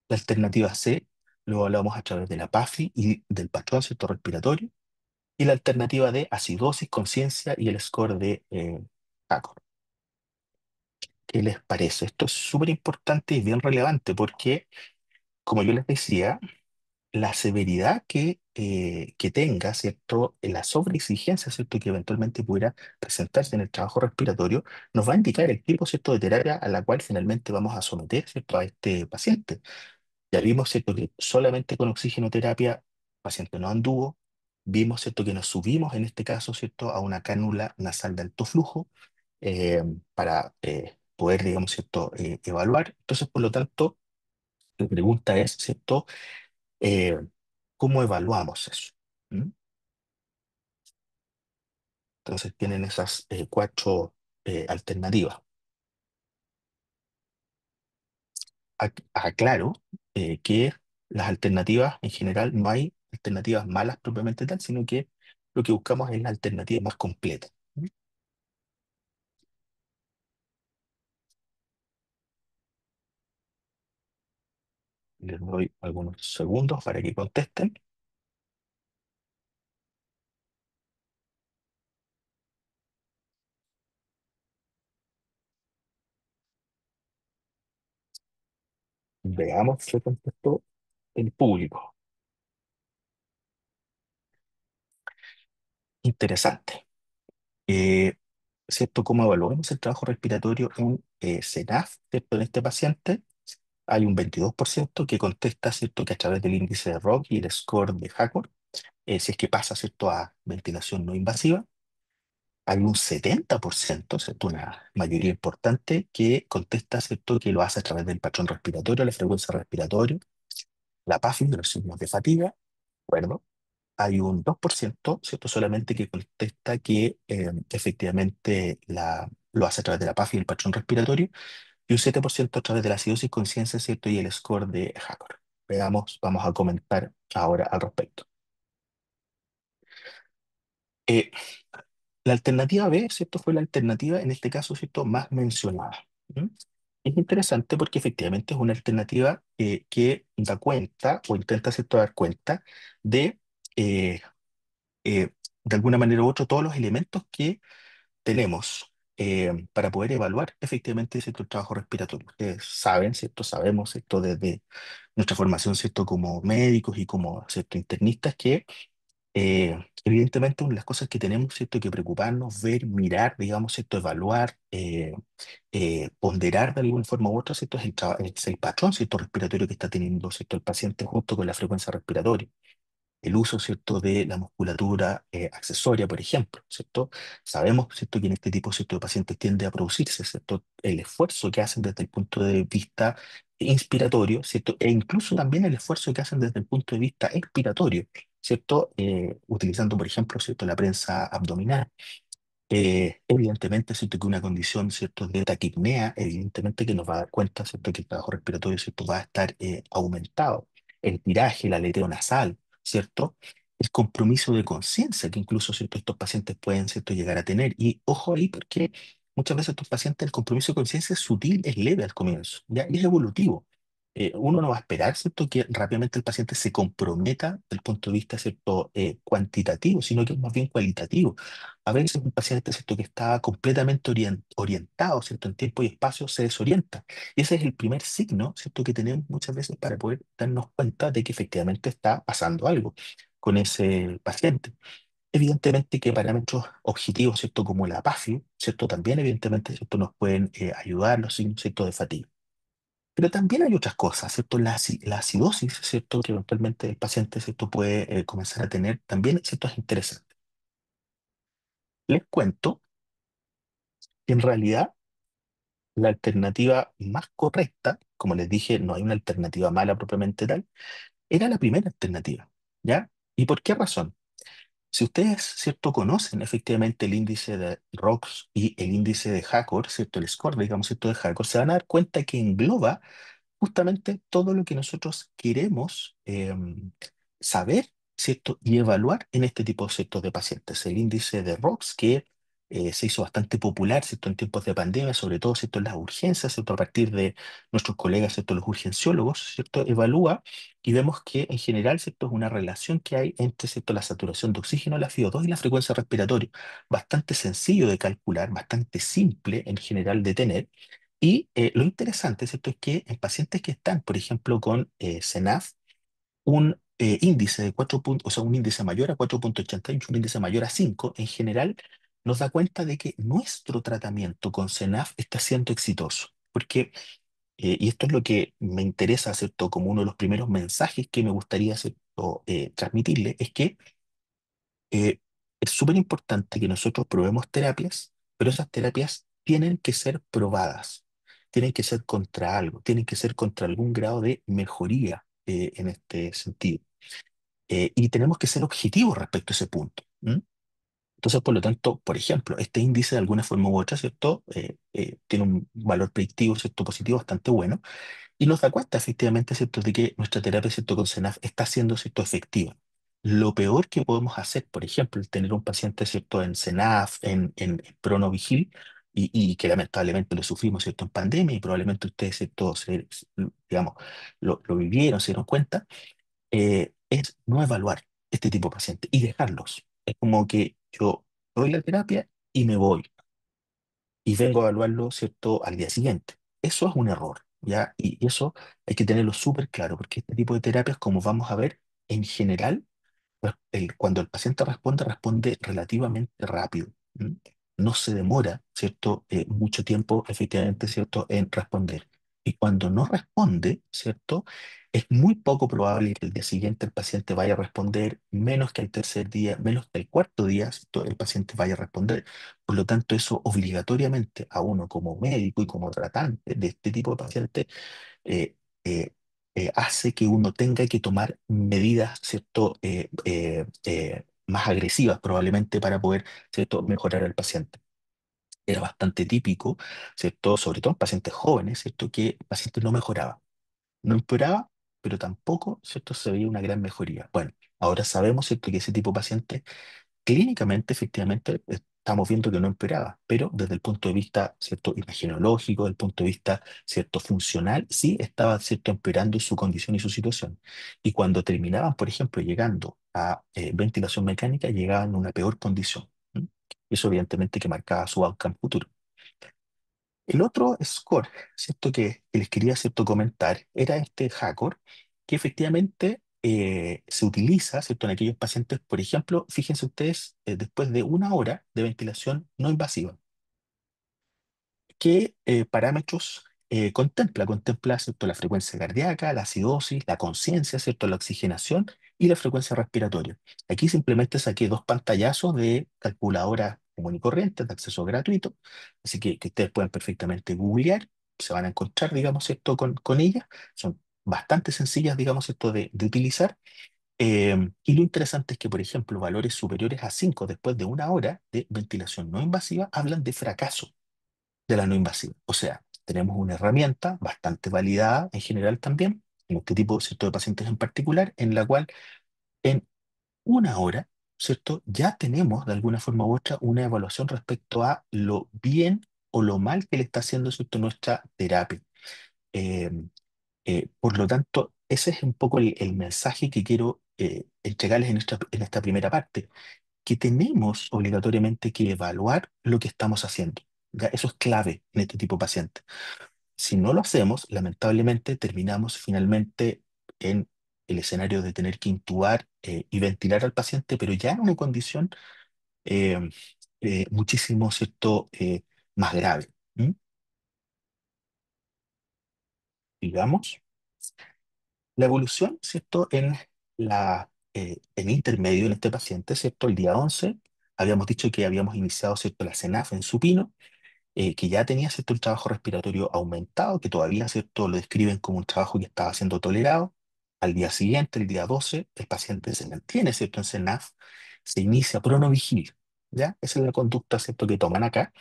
La alternativa C, lo evaluamos a través de la PAFI y del patrón, ¿cierto? Respiratorio. Y la alternativa D, acidosis, conciencia y el score de HACOR. ¿Qué les parece? Esto es súper importante y bien relevante porque, como yo les decía, la severidad que tenga, ¿cierto? La sobreexigencia, ¿cierto? Que eventualmente pudiera presentarse en el trabajo respiratorio, nos va a indicar el tipo, ¿cierto? De terapia a la cual finalmente vamos a someter, ¿cierto? A este paciente. Ya vimos, ¿cierto? Que solamente con oxigenoterapia el paciente no anduvo. Vimos, ¿cierto? Que nos subimos en este caso, ¿cierto? A una cánula nasal de alto flujo para poder, digamos, ¿cierto? Evaluar. Entonces, por lo tanto, la pregunta es, ¿cierto? Eh, ¿Cómo evaluamos eso? ¿Mm? Entonces, tienen esas cuatro alternativas. Aclaro que las alternativas, en general, no hay alternativas malas propiamente tal, sino que lo que buscamos es la alternativa más completa. ¿Mm? Les doy algunos segundos para que contesten. Veamos qué contestó el público. Interesante. Eh, ¿Cierto? ¿Cómo evaluamos el trabajo respiratorio en CENAF, ¿cierto? En este paciente hay un 22% que contesta, ¿cierto? Que a través del índice de ROC y el score de HACOR, si es que pasa, ¿cierto? A ventilación no invasiva. Hay un 70%, ¿cierto? Una mayoría importante que contesta, ¿cierto? Que lo hace a través del patrón respiratorio, la frecuencia respiratoria, la PAFI, de los signos de fatiga. ¿De Hay un 2%, ¿cierto? Solamente que contesta que efectivamente lo hace a través de la PAF y el patrón respiratorio, y un 7% a través de la acidosis conciencia, ¿cierto? Y el score de Hacker. Veamos, vamos a comentar ahora al respecto. Eh, la alternativa B, ¿cierto? Fue la alternativa, en este caso, ¿cierto? Más mencionada. ¿Mm? Es interesante porque efectivamente es una alternativa que da cuenta o intenta, ¿cierto? Dar cuenta de, eh, eh, de alguna manera u otra, todos los elementos que tenemos para poder evaluar efectivamente cierto trabajo respiratorio. Ustedes saben, ¿cierto? Sabemos, ¿cierto? Desde nuestra formación, ¿cierto? Como médicos y como, ¿cierto? Internistas, que evidentemente una de las cosas que tenemos, ¿cierto? Que preocuparnos, ver, mirar, digamos, ¿cierto? Evaluar, ponderar de alguna forma u otra, ¿cierto? Es el patrón, ¿cierto? Respiratorio que está teniendo, ¿cierto? El paciente junto con la frecuencia respiratoria, el uso, ¿cierto? De la musculatura accesoria, por ejemplo, ¿cierto? Sabemos, ¿cierto? Que en este tipo, ¿cierto? De pacientes tiende a producirse, ¿cierto? El esfuerzo que hacen desde el punto de vista inspiratorio, ¿cierto? E incluso también el esfuerzo que hacen desde el punto de vista expiratorio, ¿cierto? Utilizando, por ejemplo, ¿cierto? La prensa abdominal. Evidentemente, ¿cierto? Que una condición, ¿cierto? De taquipnea, evidentemente que nos va a dar cuenta, ¿cierto? Que el trabajo respiratorio, ¿cierto? Va a estar aumentado. El tiraje, el aleteo nasal, ¿cierto? El compromiso de conciencia que incluso, ¿cierto? Estos pacientes pueden, ¿cierto? Llegar a tener. Y ojo ahí porque muchas veces estos pacientes el compromiso de conciencia es sutil, es leve al comienzo, ¿ya? Y es evolutivo. Uno no va a esperar, ¿cierto? Que rápidamente el paciente se comprometa desde el punto de vista, ¿cierto? Cuantitativo, sino que es más bien cualitativo. A veces un paciente, ¿cierto? Que está completamente orientado, ¿cierto? En tiempo y espacio se desorienta. Y ese es el primer signo, ¿cierto? Que tenemos muchas veces para poder darnos cuenta de que efectivamente está pasando algo con ese paciente. Evidentemente que parámetros objetivos, ¿cierto? Como la PAFI, ¿cierto? También evidentemente, ¿cierto? Nos pueden ayudar los signos, ¿cierto? De fatiga. Pero también hay otras cosas, ¿cierto? La acidosis, ¿cierto? Que eventualmente el paciente, ¿cierto? Puede comenzar a tener, también, ¿cierto? Es interesante. Les cuento que en realidad la alternativa más correcta, como les dije, no hay una alternativa mala propiamente tal, era la primera alternativa, ¿ya? ¿Y por qué razón? Si ustedes, ¿cierto?, conocen efectivamente el índice de ROX y el índice de HACOR, ¿cierto?, el score, digamos, ¿cierto?, de HACOR, se van a dar cuenta que engloba justamente todo lo que nosotros queremos saber, ¿cierto? Y evaluar en este tipo, ¿cierto? De pacientes. El índice de ROX, que se hizo bastante popular, ¿cierto? En tiempos de pandemia, sobre todo, ¿cierto? En las urgencias, ¿cierto? A partir de nuestros colegas, ¿cierto? Los urgenciólogos, ¿cierto? Evalúa y vemos que en general, ¿cierto? Es una relación que hay entre, ¿cierto? La saturación de oxígeno, la FiO2 y la frecuencia respiratoria. Bastante sencillo de calcular, bastante simple en general de tener. Y lo interesante, ¿cierto? Es que en pacientes que están, por ejemplo, con CENAF, un índice de 4 puntos, o sea, un índice mayor a 4,88, un índice mayor a 5, en general, nos da cuenta de que nuestro tratamiento con CENAF está siendo exitoso. Porque, y esto es lo que me interesa, ¿cierto? Como uno de los primeros mensajes que me gustaría, ¿cierto? Transmitirle, es que es súper importante que nosotros probemos terapias, pero esas terapias tienen que ser probadas, tienen que ser contra algo, tienen que ser contra algún grado de mejoría en este sentido. Y tenemos que ser objetivos respecto a ese punto. ¿M? Entonces, por lo tanto, por ejemplo, este índice de alguna forma u otra, ¿cierto? Tiene un valor predictivo, ¿cierto? Positivo bastante bueno y nos da cuenta efectivamente, ¿cierto? De que nuestra terapia, ¿cierto? Con CENAF está siendo, ¿cierto? Efectiva. Lo peor que podemos hacer, por ejemplo, el tener un paciente, ¿cierto? En CENAF, en Pronovigil, y que lamentablemente lo sufrimos, ¿cierto? En pandemia y probablemente ustedes, ¿cierto? Digamos, lo vivieron, se dieron cuenta, es no evaluar este tipo de pacientes y dejarlos. Es como que yo doy la terapia y me voy y vengo a evaluarlo, ¿cierto? Al día siguiente. Eso es un error, ¿ya? Y eso hay que tenerlo súper claro, porque este tipo de terapias, como vamos a ver, en general cuando el paciente responde, responde relativamente rápido. ¿M? No se demora, ¿cierto? Mucho tiempo, efectivamente, ¿cierto? En responder. Y cuando no responde, ¿cierto? Es muy poco probable que el día siguiente el paciente vaya a responder, menos que el tercer día, menos que el cuarto día, ¿cierto? El paciente vaya a responder. Por lo tanto, eso obligatoriamente a uno como médico y como tratante de este tipo de pacientes eh, eh, hace que uno tenga que tomar medidas, ¿cierto? Más agresivas probablemente para poder, ¿cierto? Mejorar al paciente. Era bastante típico, ¿cierto? Sobre todo en pacientes jóvenes, ¿cierto? Que el paciente no mejoraba. No empeoraba, pero tampoco, ¿cierto? Se veía una gran mejoría. Bueno, ahora sabemos, ¿cierto? Que ese tipo de pacientes clínicamente, efectivamente, estamos viendo que no empeoraba, pero desde el punto de vista, ¿cierto? Imagenológico, desde el punto de vista, ¿cierto? Funcional, sí estaba, ¿cierto? Empeorando su condición y su situación. Y cuando terminaban, por ejemplo, llegando a ventilación mecánica, llegaban en una peor condición. ¿M? Eso evidentemente que marcaba su outcome futuro. El otro score, ¿cierto? Que les quería, ¿cierto? Comentar, era este HACOR, que efectivamente se utiliza, ¿cierto? En aquellos pacientes, por ejemplo, fíjense ustedes, después de una hora de ventilación no invasiva. ¿Qué parámetros contempla? Contempla, ¿cierto? La frecuencia cardíaca, la acidosis, la conciencia, ¿cierto? La oxigenación y la frecuencia respiratoria. Aquí simplemente saqué dos pantallazos de calculadora común y corriente de acceso gratuito, así que ustedes pueden perfectamente googlear, se van a encontrar, digamos, ¿cierto? Con ellas. Son bastante sencillas, digamos, ¿cierto? De utilizar. Y lo interesante es que, por ejemplo, valores superiores a 5 después de una hora de ventilación no invasiva hablan de fracaso de la no invasiva. O sea, tenemos una herramienta bastante validada en general también, en este tipo, ¿cierto? De pacientes en particular, en la cual en una hora, ¿cierto? Ya tenemos de alguna forma u otra una evaluación respecto a lo bien o lo mal que le está haciendo, ¿cierto? Nuestra terapia. Eh, por lo tanto, ese es un poco el mensaje que quiero entregarles en esta primera parte, que tenemos obligatoriamente que evaluar lo que estamos haciendo. ¿Ya? Eso es clave en este tipo de pacientes. Si no lo hacemos, lamentablemente terminamos finalmente en el escenario de tener que intubar y ventilar al paciente, pero ya en una condición eh, muchísimo, ¿cierto? Más grave. ¿M? Digamos, la evolución, ¿cierto? En intermedio en este paciente, ¿cierto? El día 11 habíamos dicho que habíamos iniciado, ¿cierto? La CENAF en supino, que ya tenía, ¿cierto? El trabajo respiratorio aumentado, que todavía, ¿cierto? Lo describen como un trabajo que estaba siendo tolerado. Al día siguiente, el día 12 el paciente se mantiene, ¿cierto? En CENAF, se inicia pronovigil, ¿ya? Esa es la conducta, ¿cierto? Que toman acá.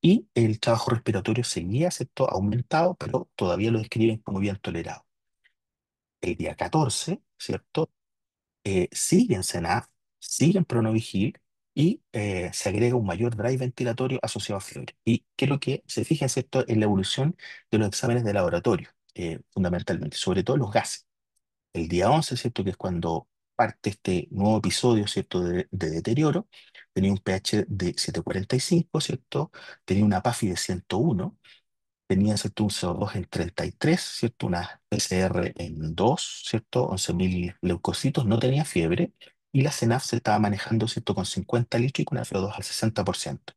Y el trabajo respiratorio seguía, ¿cierto? Aumentado, pero todavía lo describen como bien tolerado. El día 14, ¿cierto? Sigue en CENAF, sigue en pronovigil y se agrega un mayor drive ventilatorio asociado a fiebre. ¿Y qué es lo que se fija, ¿cierto? En la evolución de los exámenes de laboratorio, fundamentalmente, sobre todo los gases. El día 11, ¿cierto? Que es cuando parte este nuevo episodio, ¿cierto? De deterioro, tenía un pH de 7,45, ¿cierto? Tenía una PAFI de 101, tenía, ¿cierto? Un CO2 en 33, ¿cierto? Una PCR en 2, ¿cierto? 11.000 leucocitos, no tenía fiebre, y la CENAF se estaba manejando, ¿cierto? Con 50 litros y con una FO2 al 60%.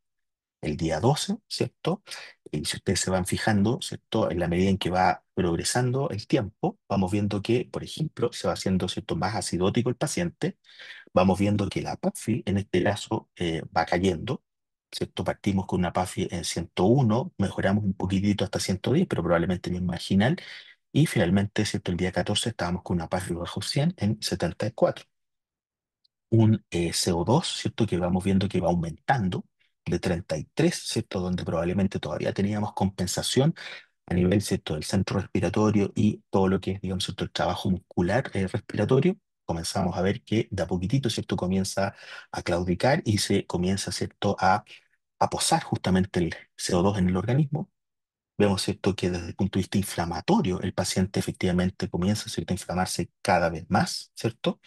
El día 12, ¿cierto? Y si ustedes se van fijando, ¿cierto? En la medida en que va progresando el tiempo, vamos viendo que, por ejemplo, se va haciendo, ¿cierto? Más acidótico el paciente, vamos viendo que la PAFI en este caso va cayendo, ¿cierto? Partimos con una PAFI en 101, mejoramos un poquitito hasta 110, pero probablemente bien marginal, y finalmente, ¿cierto? El día 14 estábamos con una PAFI bajo 100 en 74. Un CO2, ¿cierto? Que vamos viendo que va aumentando de 33, ¿cierto? Donde probablemente todavía teníamos compensación a nivel, ¿cierto? Del centro respiratorio y todo lo que es, digamos, ¿cierto? El trabajo muscular respiratorio. Comenzamos a ver que de a poquitito, ¿cierto? Comienza a claudicar y se comienza, ¿cierto? A a posar justamente el CO2 en el organismo. Vemos, ¿cierto?, que desde el punto de vista inflamatorio, el paciente efectivamente comienza, ¿cierto?, a inflamarse cada vez más, ¿cierto?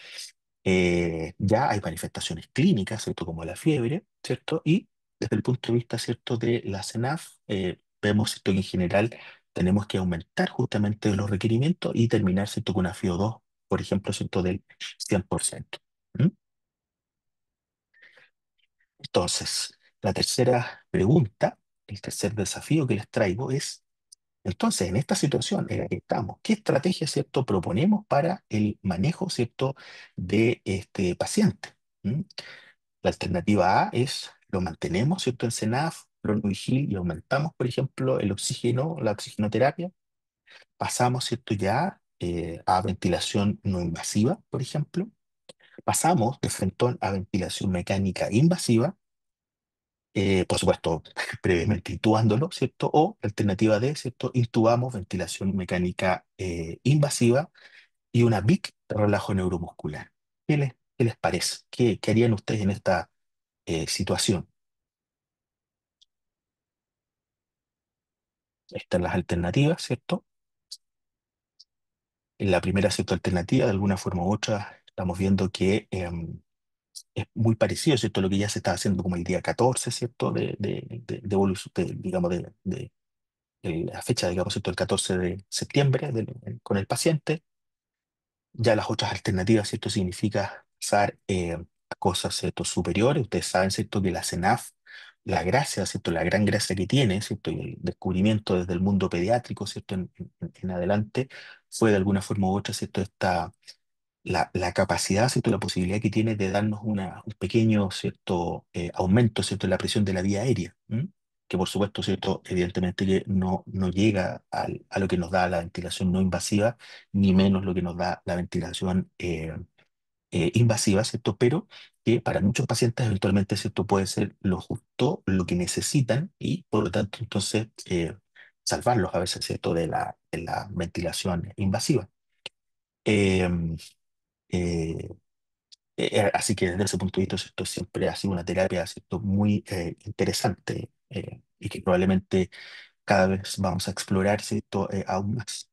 Ya hay manifestaciones clínicas, ¿cierto?, como la fiebre, ¿cierto? Y desde el punto de vista, ¿cierto?, de la CENAF, vemos, ¿cierto?, que en general tenemos que aumentar justamente los requerimientos y terminar, ¿cierto?, con una FiO2, por ejemplo, ¿cierto?, del 100%. ¿Mm? Entonces, la tercera pregunta, el tercer desafío que les traigo es, entonces, en esta situación en la que estamos, ¿qué estrategia, cierto, proponemos para el manejo, cierto, de este paciente? ¿Mm? La alternativa A es, lo mantenemos, cierto, en CENAF, Pronavigil, y aumentamos, por ejemplo, el oxígeno, la oxigenoterapia. Pasamos, cierto, ya a ventilación no invasiva, por ejemplo. Pasamos de frentón a ventilación mecánica invasiva, por supuesto, previamente intubándolo, ¿cierto? O alternativa D, ¿cierto? Intubamos, ventilación mecánica invasiva y una VIC de relajo neuromuscular. Qué les parece? Qué harían ustedes en esta situación? Están las alternativas, ¿cierto? En la primera, ¿cierto?, alternativa, de alguna forma u otra, estamos viendo que es muy parecido, ¿cierto?, a lo que ya se está haciendo como el día 14, ¿cierto?, de digamos, de la fecha, digamos, ¿cierto?, el 14 de septiembre con el paciente. Ya las otras alternativas, ¿cierto? Significa pasar a cosas, ¿cierto?, superiores. Ustedes saben, ¿cierto?, que la CENAF, la gracia, ¿cierto?, la gran gracia que tiene, ¿cierto?, y el descubrimiento desde el mundo pediátrico, ¿cierto?, en adelante, fue de alguna forma u otra, ¿cierto?, la capacidad, ¿cierto?, la posibilidad que tiene de darnos un pequeño, ¿cierto?, aumento, ¿cierto?, en la presión de la vía aérea. ¿M? Que por supuesto, ¿cierto?, evidentemente que no llega a lo que nos da la ventilación no invasiva, ni menos lo que nos da la ventilación invasiva, ¿cierto? Pero que para muchos pacientes eventualmente, ¿cierto?, puede ser lo justo, lo que necesitan y por lo tanto, entonces, salvarlos a veces, ¿cierto?, de la ventilación invasiva. Em, eh, Así que desde ese punto de vista, esto siempre ha sido una terapia, ¿cierto?, muy interesante, y que probablemente cada vez vamos a explorar, ¿cierto?, aún más.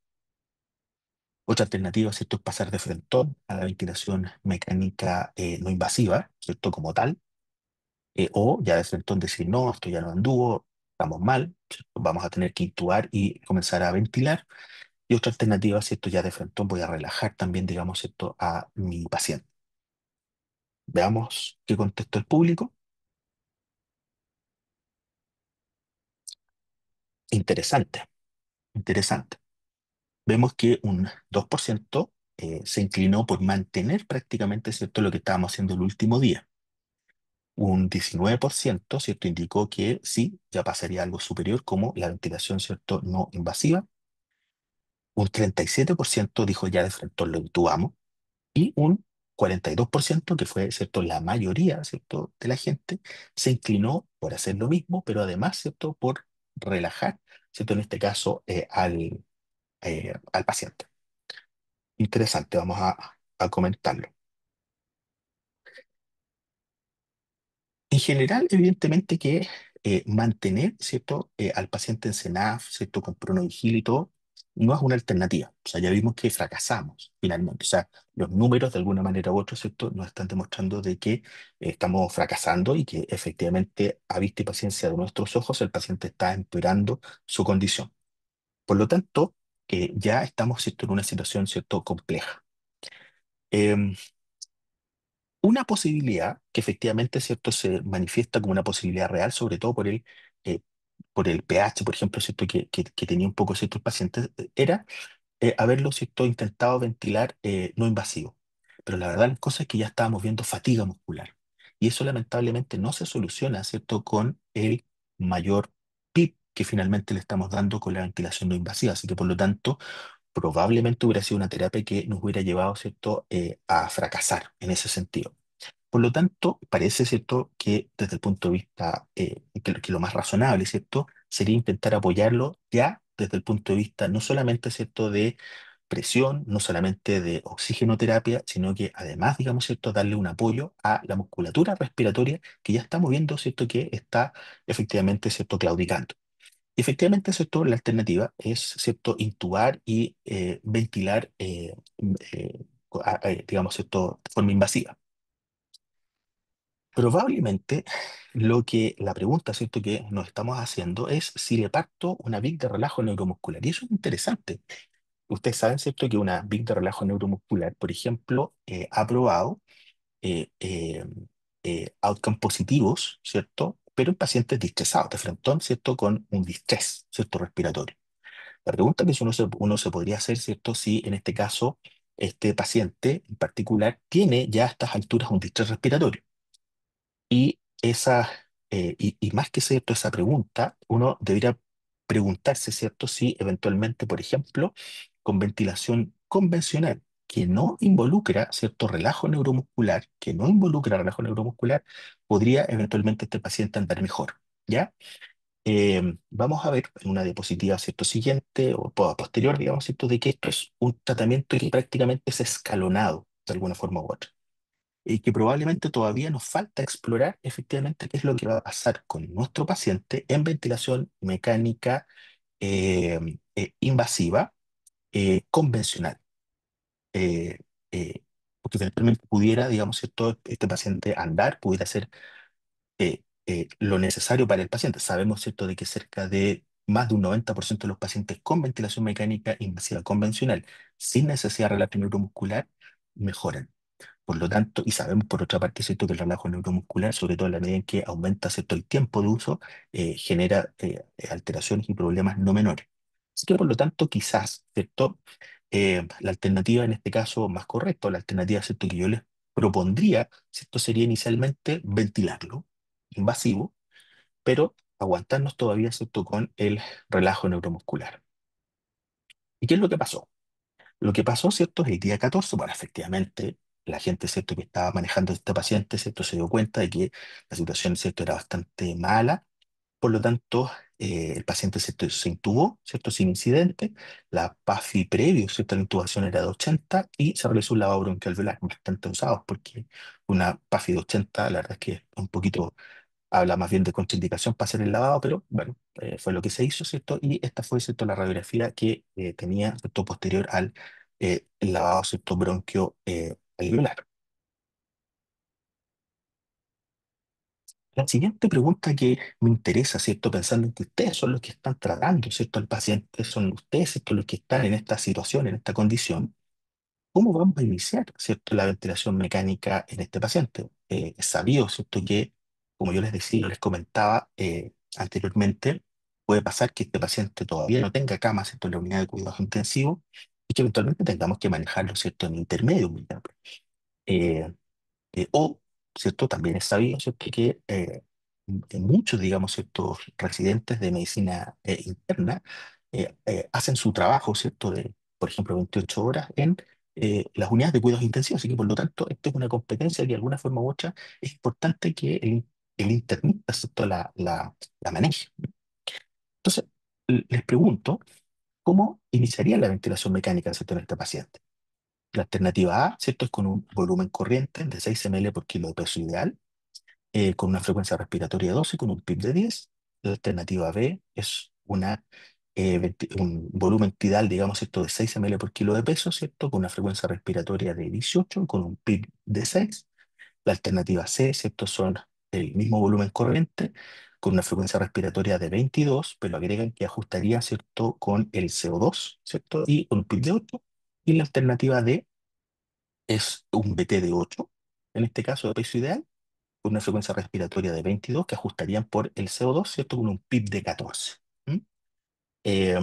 Otra alternativa, ¿cierto?, es pasar de frentón a la ventilación mecánica no invasiva, ¿cierto?, como tal, o ya de frentón decir, no, esto ya no anduvo, estamos mal, ¿cierto?, vamos a tener que intubar y comenzar a ventilar. Y otra alternativa, ¿cierto?, ya de frentón voy a relajar también, digamos, ¿cierto?, a mi paciente. Veamos qué contestó el público. Interesante, interesante. Vemos que un 2% se inclinó por mantener prácticamente, ¿cierto?, lo que estábamos haciendo el último día. Un 19%, ¿cierto?, indicó que sí, ya pasaría a algo superior como la ventilación, ¿cierto?, no invasiva. Un 37% dijo ya de frente lo intubamos. Y un 42%, que fue, ¿cierto?, la mayoría, ¿cierto?, de la gente, se inclinó por hacer lo mismo, pero además, ¿cierto?, por relajar, ¿cierto?, en este caso, al paciente. Interesante, vamos a comentarlo. En general, evidentemente que mantener, ¿cierto?, al paciente en CENAF, ¿cierto?, con pronavigil y todo, no es una alternativa. O sea, ya vimos que fracasamos finalmente. O sea, los números de alguna manera u otra, ¿cierto?, nos están demostrando de que estamos fracasando y que efectivamente, a vista y paciencia de nuestros ojos, el paciente está empeorando su condición. Por lo tanto, ya estamos, ¿cierto?, en una situación, ¿cierto?, compleja. Em, Una posibilidad que efectivamente, ¿cierto?, se manifiesta como una posibilidad real, sobre todo eh, por el pH, por ejemplo, ¿cierto?, que tenía un poco ciertos pacientes, era haberlo, ¿cierto?, intentado ventilar no invasivo. Pero la verdad, la cosa es que ya estábamos viendo fatiga muscular. Y eso lamentablemente no se soluciona, ¿cierto?, con el mayor PIB que finalmente le estamos dando con la ventilación no invasiva. Así que por lo tanto, probablemente hubiera sido una terapia que nos hubiera llevado, ¿cierto?, a fracasar en ese sentido. Por lo tanto, parece, ¿cierto?, que desde el punto de vista, que lo más razonable, ¿cierto?, sería intentar apoyarlo ya desde el punto de vista no solamente, ¿cierto?, de presión, no solamente de oxigenoterapia, sino que además, digamos, ¿cierto?, darle un apoyo a la musculatura respiratoria que ya está moviendo, ¿cierto?, que está efectivamente, ¿cierto?, claudicando. Y efectivamente, ¿cierto?, la alternativa es, ¿cierto?, intubar y ventilar, digamos, ¿cierto?, de forma invasiva. Probablemente la pregunta, ¿cierto?, que nos estamos haciendo es si le parto una vid de relajo neuromuscular. Y eso es interesante. Ustedes saben, ¿cierto?, que una vid de relajo neuromuscular, por ejemplo, ha probado outcomes positivos, ¿cierto?, pero en pacientes distresados, de frente, ¿cierto?, con un distrés, ¿cierto?, respiratorio. La pregunta que uno se podría hacer, ¿cierto?, si en este caso este paciente en particular tiene ya a estas alturas un distrés respiratorio. Y más que cierto esa pregunta, uno debería preguntarse, ¿cierto?, si eventualmente, por ejemplo, con ventilación convencional, que no involucra cierto relajo neuromuscular, podría eventualmente este paciente andar mejor, ¿ya? Vamos a ver en una diapositiva, ¿cierto?, siguiente o posterior, digamos, ¿cierto?, de que esto es un tratamiento que prácticamente es escalonado de alguna forma u otra y que probablemente todavía nos falta explorar efectivamente qué es lo que va a pasar con nuestro paciente en ventilación mecánica invasiva convencional. Eh, porque eventualmente pudiera, digamos, ¿cierto?, este paciente andar, pudiera hacer lo necesario para el paciente. Sabemos, ¿cierto?, de que cerca de más de un 90% de los pacientes con ventilación mecánica invasiva convencional, sin necesidad de relato neuromuscular, mejoran. Por lo tanto, y sabemos por otra parte, ¿cierto?, que el relajo neuromuscular, sobre todo en la medida en que aumenta, ¿cierto?, el tiempo de uso, genera alteraciones y problemas no menores. Así que, por lo tanto, quizás, ¿cierto?, la alternativa en este caso más correcta, o la alternativa, ¿cierto?, que yo les propondría, ¿cierto?, sería inicialmente ventilarlo, invasivo, pero aguantarnos todavía, ¿cierto?, con el relajo neuromuscular. ¿Y qué es lo que pasó? Lo que pasó, ¿cierto?, es el día 14, bueno, efectivamente, la gente, ¿cierto?, que estaba manejando a este paciente, ¿cierto?, se dio cuenta de que la situación, ¿cierto?, era bastante mala. Por lo tanto, el paciente, ¿cierto?, se intubó, ¿cierto?, sin incidente. La PAFI previo, ¿cierto?, a la intubación era de 80 y se realizó un lavado bronquial velar bastante usado porque una PAFI de 80, la verdad es que es un poquito habla más bien de contraindicación para hacer el lavado, pero bueno, fue lo que se hizo, ¿cierto? Y esta fue, ¿cierto?, la radiografía que tenía, ¿cierto?, posterior al el lavado, ¿cierto?, bronquio alveolar. La siguiente pregunta que me interesa, ¿cierto?, pensando en que ustedes son los que están tratando, ¿cierto?, al paciente, son ustedes, ¿cierto?, los que están en esta situación, en esta condición. ¿Cómo vamos a iniciar, cierto, la ventilación mecánica en este paciente? Es sabido, ¿cierto?, que, como yo les decía, les comentaba anteriormente, puede pasar que este paciente todavía no tenga cama, ¿cierto?, en la unidad de cuidados intensivos y que eventualmente tengamos que manejarlo, ¿cierto?, en intermedio, por ejemplo. Eh, o, ¿cierto? También es sabido, ¿cierto?, que muchos, digamos, ciertos residentes de medicina interna hacen su trabajo, ¿cierto?, de, por ejemplo, 28 horas en las unidades de cuidados intensivos. Así que, por lo tanto, esto es una competencia que de alguna forma u otra es importante que el internista, ¿cierto?, la maneje. Entonces, les pregunto, ¿cómo iniciaría la ventilación mecánica, ¿cierto?, en este paciente? La alternativa A, ¿cierto?, es con un volumen corriente de 6 ml por kilo de peso ideal, con una frecuencia respiratoria de 12, con un PIB de 10. La alternativa B es un volumen tidal, digamos, ¿cierto?, de 6 ml por kilo de peso, ¿cierto?, con una frecuencia respiratoria de 18, con un PIB de 6. La alternativa C, ¿cierto?, son el mismo volumen corriente, con una frecuencia respiratoria de 22, pero agregan que ajustaría, ¿cierto?, con el CO2, ¿cierto?, y con un PIB de 8. Y la alternativa D es un BT de 8, en este caso de peso ideal, con una frecuencia respiratoria de 22 que ajustarían por el CO2, ¿cierto?, con un PIB de 14. ¿Mm? Eh,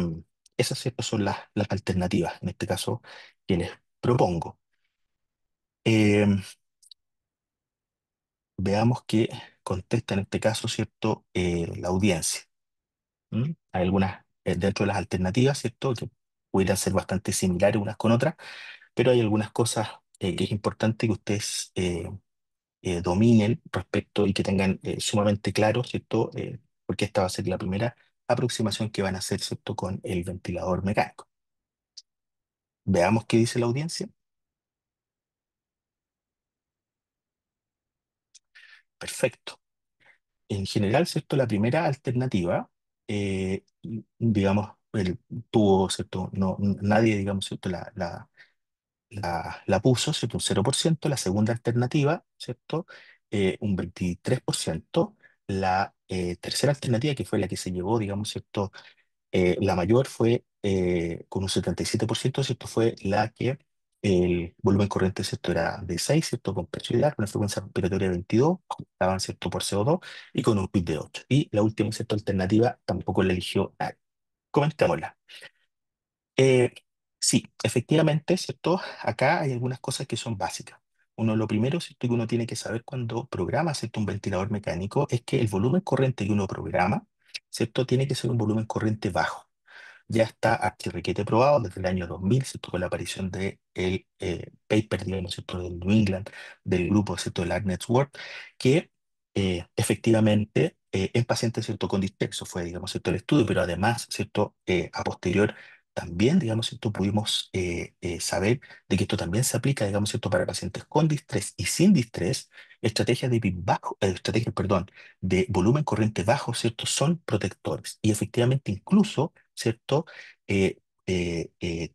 Esas, ¿cierto?, son las alternativas, en este caso, que les propongo. Eh, Veamos qué contesta en este caso, ¿cierto?, la audiencia. ¿Mm? Hay algunas dentro de las alternativas, ¿cierto?, que pudieran ser bastante similares unas con otras, pero hay algunas cosas que es importante que ustedes dominen respecto y que tengan sumamente claro, ¿cierto? Porque esta va a ser la primera aproximación que van a hacer, ¿cierto?, con el ventilador mecánico. Veamos qué dice la audiencia. Perfecto. En general, ¿cierto? La primera alternativa, digamos, tuvo, ¿cierto? No, nadie, digamos, ¿cierto? La puso, ¿cierto? Un 0%. La segunda alternativa, ¿cierto? Un 23%. La tercera alternativa, que fue la que se llevó, digamos, ¿cierto? La mayor fue, con un 77%, ¿cierto? Fue la que el volumen corriente, ¿cierto? Era de 6, ¿cierto? Con presión ideal, con una frecuencia respiratoria de 22, ajustaban, ¿cierto? Por CO2 y con un PIB de 8. Y la última, ¿cierto? Alternativa tampoco la eligió nadie. Comentémosla. Eh, sí, efectivamente, ¿cierto? Acá hay algunas cosas que son básicas. Uno, lo primero, ¿cierto? Que uno tiene que saber cuando programa, ¿cierto? Un ventilador mecánico es que el volumen corriente que uno programa, ¿cierto? Tiene que ser un volumen corriente bajo. Ya está archirriquete probado desde el año 2000, ¿cierto? Con la aparición del paper, digamos, ¿cierto? Del New England, del grupo, ¿cierto? Del Arnett Ward, que efectivamente en pacientes, ¿cierto? Con distrés, fue, digamos, ¿cierto? El estudio, pero además, ¿cierto? A posterior también, digamos, ¿cierto? Pudimos saber de que esto también se aplica, digamos, ¿cierto? Para pacientes con distrés y sin distrés, estrategias de PIB bajo, estrategias, perdón, de volumen corriente bajo, ¿cierto? Son protectores y efectivamente incluso, ¿cierto?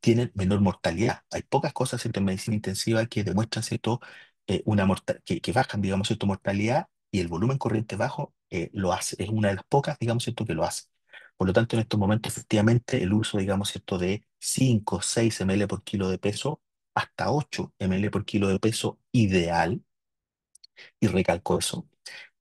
Tienen menor mortalidad. Hay pocas cosas, ¿cierto? En medicina intensiva que demuestran, ¿cierto? Que bajan, digamos, ¿cierto? Mortalidad y el volumen corriente bajo lo hace. Es una de las pocas, digamos, ¿cierto? Que lo hace. Por lo tanto, en estos momentos, efectivamente, el uso, digamos, ¿cierto? De 5 6 ml por kilo de peso hasta 8 ml por kilo de peso ideal, y recalco eso,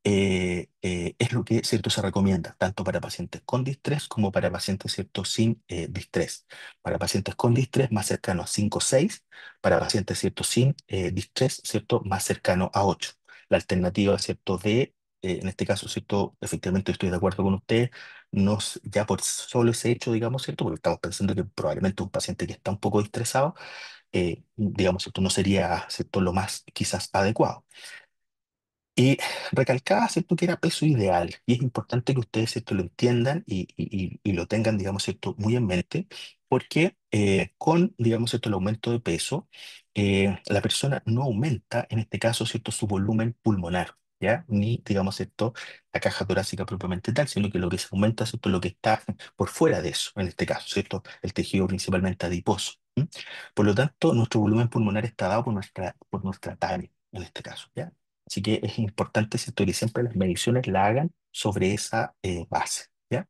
es lo que, ¿cierto? Se recomienda, tanto para pacientes con distrés como para pacientes, ¿cierto? Sin distrés. Para pacientes con distrés, más cercano a 5 o 6; para pacientes, ¿cierto? Sin distrés, ¿cierto? Más cercano a 8. La alternativa, ¿cierto? En este caso, ¿cierto? Efectivamente estoy de acuerdo con usted, ya por solo ese hecho, digamos, ¿cierto? Porque estamos pensando que probablemente un paciente que está un poco estresado, digamos, ¿cierto? No sería, ¿cierto? Lo más quizás adecuado. Y recalcaba, ¿cierto?, que era peso ideal. Y es importante que ustedes, ¿cierto?, lo entiendan y lo tengan, digamos, ¿cierto?, muy en mente, porque con, digamos, ¿cierto?, el aumento de peso, la persona no aumenta, en este caso, ¿cierto?, su volumen pulmonar, ¿ya? Ni, digamos, ¿cierto?, la caja torácica propiamente tal, sino que lo que se aumenta, ¿cierto?, lo que está por fuera de eso, en este caso, ¿cierto?, el tejido principalmente adiposo. ¿M? Por lo tanto, nuestro volumen pulmonar está dado por nuestra talla, en este caso, ¿ya? Así que es importante, ¿cierto?, que siempre las mediciones la hagan sobre esa base, ¿ya?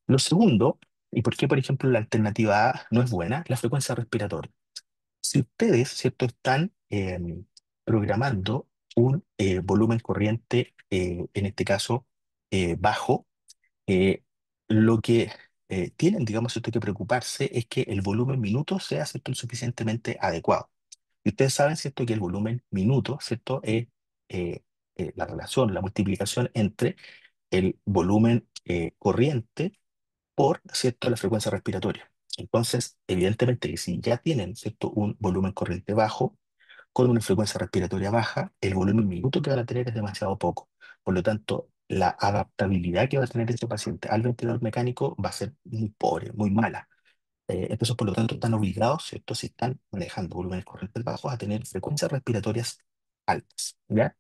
Lo segundo, y por qué, por ejemplo, la alternativa A no es buena, la frecuencia respiratoria. Si ustedes, ¿cierto?, están programando un volumen corriente, en este caso, bajo, eh, lo que tienen, digamos, ¿cierto?, que preocuparse es que el volumen minuto sea, ¿cierto?, lo suficientemente adecuado. Y ustedes saben, ¿cierto?, que el volumen minuto, ¿cierto?, es la relación, la multiplicación entre el volumen corriente por, ¿cierto?, la frecuencia respiratoria. Entonces, evidentemente, que si ya tienen, ¿cierto?, un volumen corriente bajo, con una frecuencia respiratoria baja, el volumen minuto que van a tener es demasiado poco. Por lo tanto, la adaptabilidad que va a tener este paciente al ventilador mecánico va a ser muy pobre, muy mala. Entonces, por lo tanto, están obligados, ¿cierto? Si están manejando volúmenes corrientes bajos, a tener frecuencias respiratorias altas, ¿ya?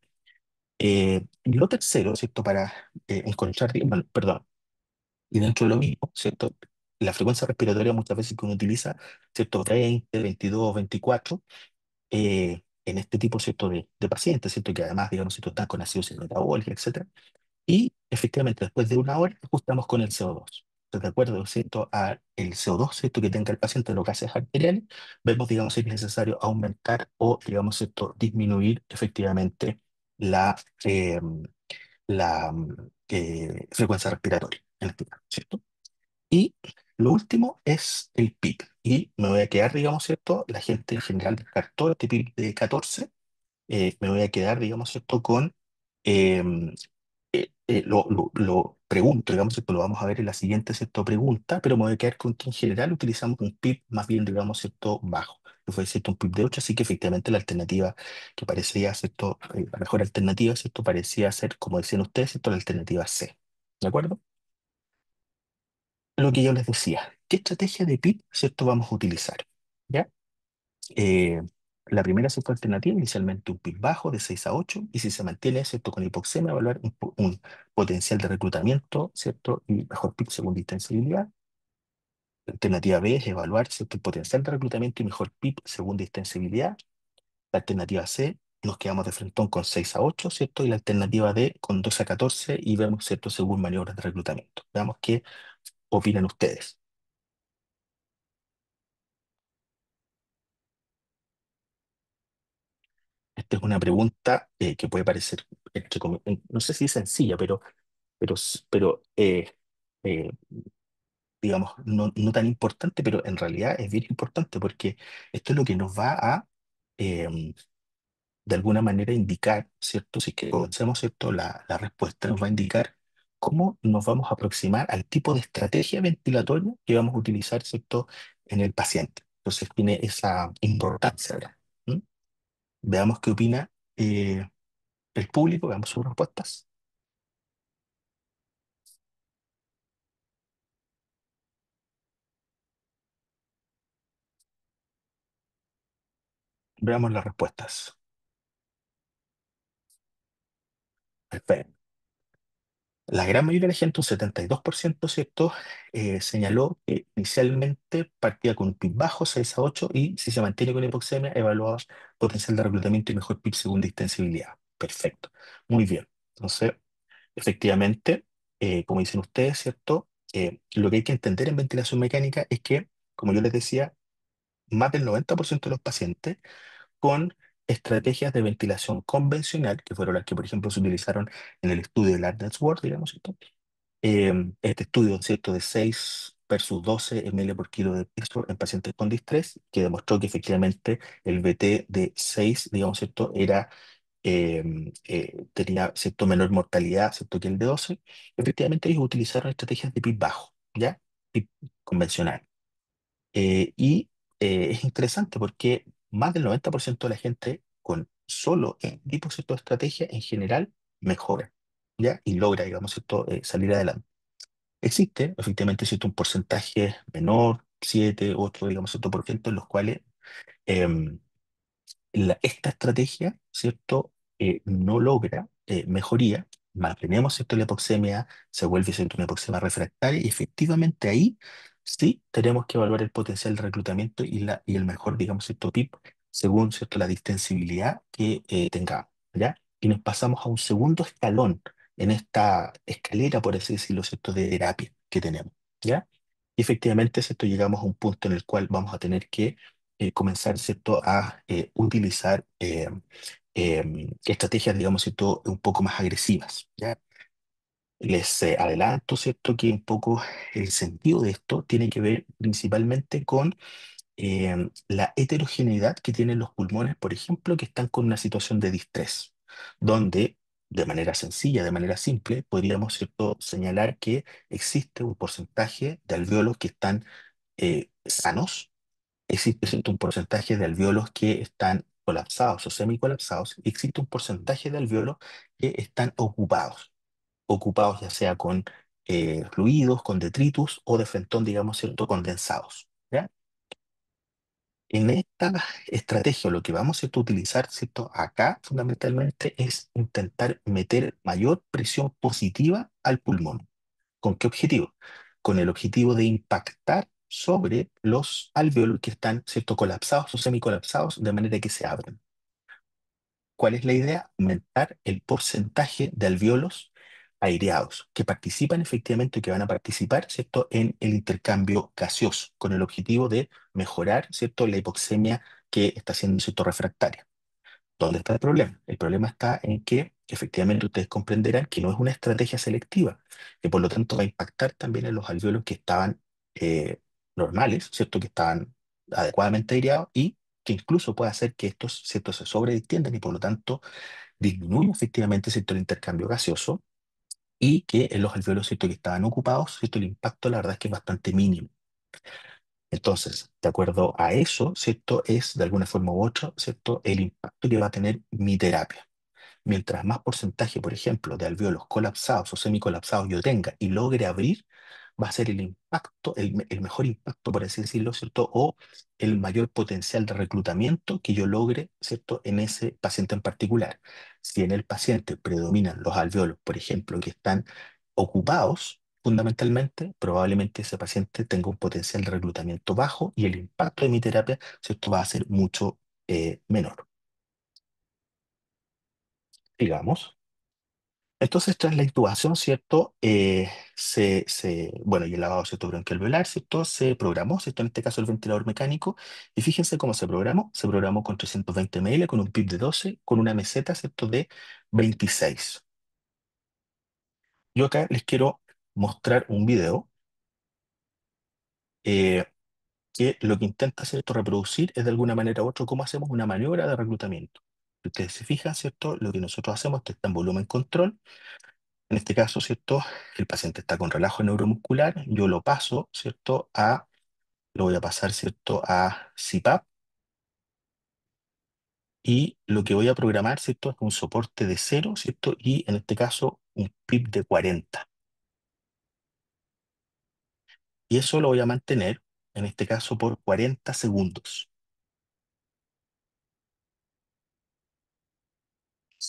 Y lo tercero, ¿cierto? Para encontrar, bueno, perdón, y dentro de lo mismo, ¿cierto? La frecuencia respiratoria muchas veces que uno utiliza, ¿cierto? 20, 22, 24, en este tipo, ¿cierto? De pacientes, ¿cierto? Que además, digamos, ¿cierto? Están con acidosis metabólica, etcétera. Y efectivamente, después de una hora, ajustamos con el CO2. Entonces, de acuerdo, ¿cierto?, a el CO2, ¿cierto?, que tenga el paciente, los gases arteriales, vemos, digamos, si es necesario aumentar o, digamos, ¿cierto?, disminuir efectivamente la, eh, la frecuencia respiratoria, en este caso, ¿cierto? Y lo último es el PIB. Y me voy a quedar, digamos, ¿cierto? La gente en general descartó este PIB de 14. Me voy a quedar, digamos, ¿cierto?, con em, lo pregunto, digamos, esto lo vamos a ver en la siguiente, ¿cierto?, pregunta, pero me voy a quedar con que en general utilizamos un PIB más bien, digamos, ¿cierto?, bajo, que fue, ¿cierto?, un PIB de 8, así que efectivamente la alternativa que parecía, ¿cierto?, la mejor alternativa, ¿cierto?, parecía ser, como decían ustedes, ¿cierto?, la alternativa C. ¿De acuerdo? Lo que yo les decía, ¿qué estrategia de PIB, ¿cierto?, vamos a utilizar? ¿ya? Eh, la primera cierta alternativa, inicialmente un PIB bajo de 6 a 8, y si se mantiene, ¿cierto? Con hipoxemia, evaluar un potencial de reclutamiento, ¿cierto? Y mejor PIB según distensibilidad. La alternativa B es evaluar, ¿cierto? El potencial de reclutamiento y mejor PIB según distensibilidad. La alternativa C, nos quedamos de frentón con 6 a 8, ¿cierto? Y la alternativa D con 12 a 14 y vemos, ¿cierto? Según maniobras de reclutamiento. Veamos qué opinan ustedes. Esta es una pregunta que puede parecer, no sé si sencilla, pero eh, digamos, no tan importante, pero en realidad es bien importante porque esto es lo que nos va a, em, de alguna manera, indicar, ¿cierto? Si es que conocemos, ¿cierto? La respuesta nos va a indicar cómo nos vamos a aproximar al tipo de estrategia ventilatoria que vamos a utilizar, ¿cierto? En el paciente. Entonces tiene esa importancia, ¿verdad? ¿Mm? Veamos qué opina el público, veamos sus respuestas. Veamos las respuestas. Perfecto. La gran mayoría de la gente, un 72%, ¿cierto? Señaló que inicialmente partía con un PIB bajo, 6 a 8, y si se mantiene con hipoxemia, evaluaba potencial de reclutamiento y mejor PIB según distensibilidad. Perfecto. Muy bien. Entonces, efectivamente, como dicen ustedes, ¿cierto? Lo que hay que entender en ventilación mecánica es que, como yo les decía, más del 90% de los pacientes con estrategias de ventilación convencional, que fueron las que, por ejemplo, se utilizaron en el estudio de Lardner-Ward, digamos, ¿cierto? Este estudio, ¿cierto?, de 6 versus 12 ml por kilo de peso en pacientes con distrés, que demostró que efectivamente el BT de 6, digamos, ¿cierto?, tenía, ¿cierto?, menor mortalidad, ¿cierto?, que el de 12. Efectivamente, ellos utilizaron estrategias de PIB bajo, ¿ya? PIB convencional. Y es interesante porque más del 90% de la gente con solo este tipo, ¿cierto?, de estrategia en general mejora, ¿ya? Y logra, digamos, ¿cierto?, salir adelante. Existe, efectivamente, ¿cierto?, un porcentaje menor, 7 8 digamos, cierto por ciento, en los cuales em, esta estrategia, ¿cierto? No logra mejoría, mantenemos, ¿cierto?, la hipoxemia, se vuelve, ¿cierto?, una hipoxemia refractaria y efectivamente ahí sí tenemos que evaluar el potencial de reclutamiento y el mejor, digamos, ¿cierto?, PIB según, ¿cierto?, la distensibilidad que tengamos, ¿ya? Y nos pasamos a un segundo escalón en esta escalera, por así decirlo, ¿cierto?, de terapia que tenemos, ¿ya? Y efectivamente, ¿cierto?, llegamos a un punto en el cual vamos a tener que comenzar, ¿cierto?, a utilizar estrategias, digamos, ¿cierto?, un poco más agresivas, ¿ya? Les adelanto, ¿cierto?, que un poco el sentido de esto tiene que ver principalmente con la heterogeneidad que tienen los pulmones, por ejemplo, que están con una situación de distrés, donde de manera sencilla, de manera simple, podríamos, ¿cierto?, señalar que existe un porcentaje de alvéolos que están sanos. Existe, ¿cierto?, un porcentaje de alvéolos que están colapsados o semicolapsados, y existe un porcentaje de alvéolos que están ocupados ya sea con fluidos, con detritus o de frentón, digamos, ¿cierto?, condensados, ¿ya? En esta estrategia, lo que vamos, ¿cierto?, a utilizar, ¿cierto?, acá fundamentalmente es intentar meter mayor presión positiva al pulmón. ¿Con qué objetivo? Con el objetivo de impactar sobre los alvéolos que están, ¿cierto?, colapsados o semicolapsados, de manera que se abran. ¿Cuál es la idea? Aumentar el porcentaje de alvéolos aireados que participan efectivamente, que van a participar, ¿cierto?, en el intercambio gaseoso, con el objetivo de mejorar, ¿cierto?, la hipoxemia que está siendo, ¿cierto?, refractaria. ¿Dónde está el problema? El problema está en que efectivamente ustedes comprenderán que no es una estrategia selectiva, que por lo tanto va a impactar también en los alvéolos que estaban eh, normales, ¿cierto? Que estaban adecuadamente aireados y que incluso puede hacer que estos, ¿cierto?, se sobredistiendan y por lo tanto disminuye efectivamente, ¿cierto?, el intercambio gaseoso y que en los alvéolos, ¿cierto?, que estaban ocupados, ¿cierto?, el impacto la verdad es que es bastante mínimo. Entonces, de acuerdo a eso, ¿cierto?, es de alguna forma u otra, ¿cierto?, el impacto que va a tener mi terapia. Mientras más porcentaje, por ejemplo, de alvéolos colapsados o semicolapsados yo tenga y logre abrir, va a ser el impacto, el mejor impacto, por así decirlo, ¿cierto? O el mayor potencial de reclutamiento que yo logre, ¿cierto? En ese paciente en particular. Si en el paciente predominan los alveolos, por ejemplo, que están ocupados, fundamentalmente, probablemente ese paciente tenga un potencial de reclutamiento bajo y el impacto de mi terapia, ¿cierto? Va a ser mucho menor. Digamos. Entonces, tras la intubación, ¿cierto? Bueno, y el lavado, ¿cierto? Bronquialveolar, ¿cierto? Se programó, ¿cierto? En este caso el ventilador mecánico. Y fíjense cómo se programó. Se programó con 320 ml, con un PIB de 12, con una meseta, ¿cierto? De 26. Yo acá les quiero mostrar un video eh, que lo que intenta, ¿cierto? Reproducir es de alguna manera u otra cómo hacemos una maniobra de reclutamiento. Si ustedes se fijan, ¿cierto? Lo que nosotros hacemos, esto está en volumen control. En este caso, ¿cierto? El paciente está con relajo neuromuscular, yo lo paso, ¿cierto? Lo voy a pasar, ¿cierto? A CPAP y lo que voy a programar, ¿cierto? Es un soporte de 0, ¿cierto? Y en este caso, un PIB de 40. Y eso lo voy a mantener, en este caso, por 40 segundos.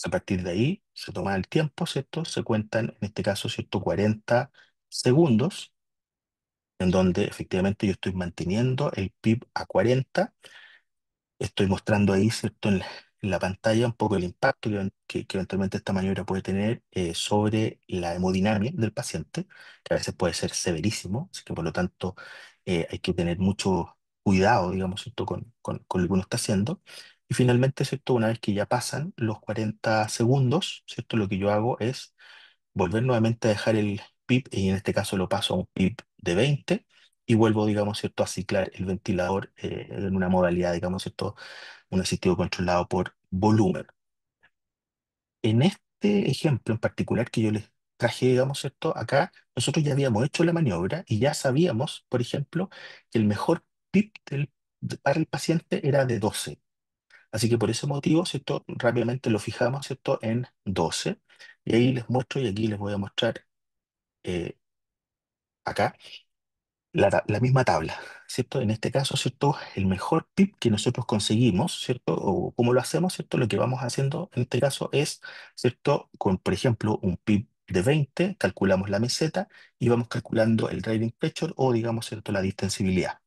A partir de ahí, se toma el tiempo, ¿cierto? Se cuentan, en este caso, ¿cierto? 40 segundos, en donde efectivamente yo estoy manteniendo el PIB a 40. Estoy mostrando ahí, ¿cierto? En la pantalla un poco el impacto que eventualmente esta maniobra puede tener sobre la hemodinamia del paciente, que a veces puede ser severísimo, así que por lo tanto hay que tener mucho cuidado, digamos, ¿cierto? Con lo que uno está haciendo. Y finalmente, ¿cierto? Una vez que ya pasan los 40 segundos, ¿cierto? Lo que yo hago es volver nuevamente a dejar el PIB, y en este caso lo paso a un PIB de 20, y vuelvo, digamos, ¿cierto? A ciclar el ventilador en una modalidad, digamos, ¿cierto? Un asistido controlado por volumen. En este ejemplo en particular que yo les traje, digamos, ¿cierto? Acá nosotros ya habíamos hecho la maniobra y ya sabíamos, por ejemplo, que el mejor PIB para el paciente era de 12. Así que por ese motivo, ¿cierto? Rápidamente lo fijamos, ¿cierto? En 12. Y ahí les muestro, y aquí les voy a mostrar eh, acá la misma tabla, ¿cierto? En este caso, ¿cierto? El mejor PIB que nosotros conseguimos, ¿cierto? O cómo lo hacemos, ¿cierto? Lo que vamos haciendo en este caso es, ¿cierto? Con, por ejemplo, un PIB de 20, calculamos la meseta y vamos calculando el driving pressure o, digamos, ¿cierto? La distensibilidad.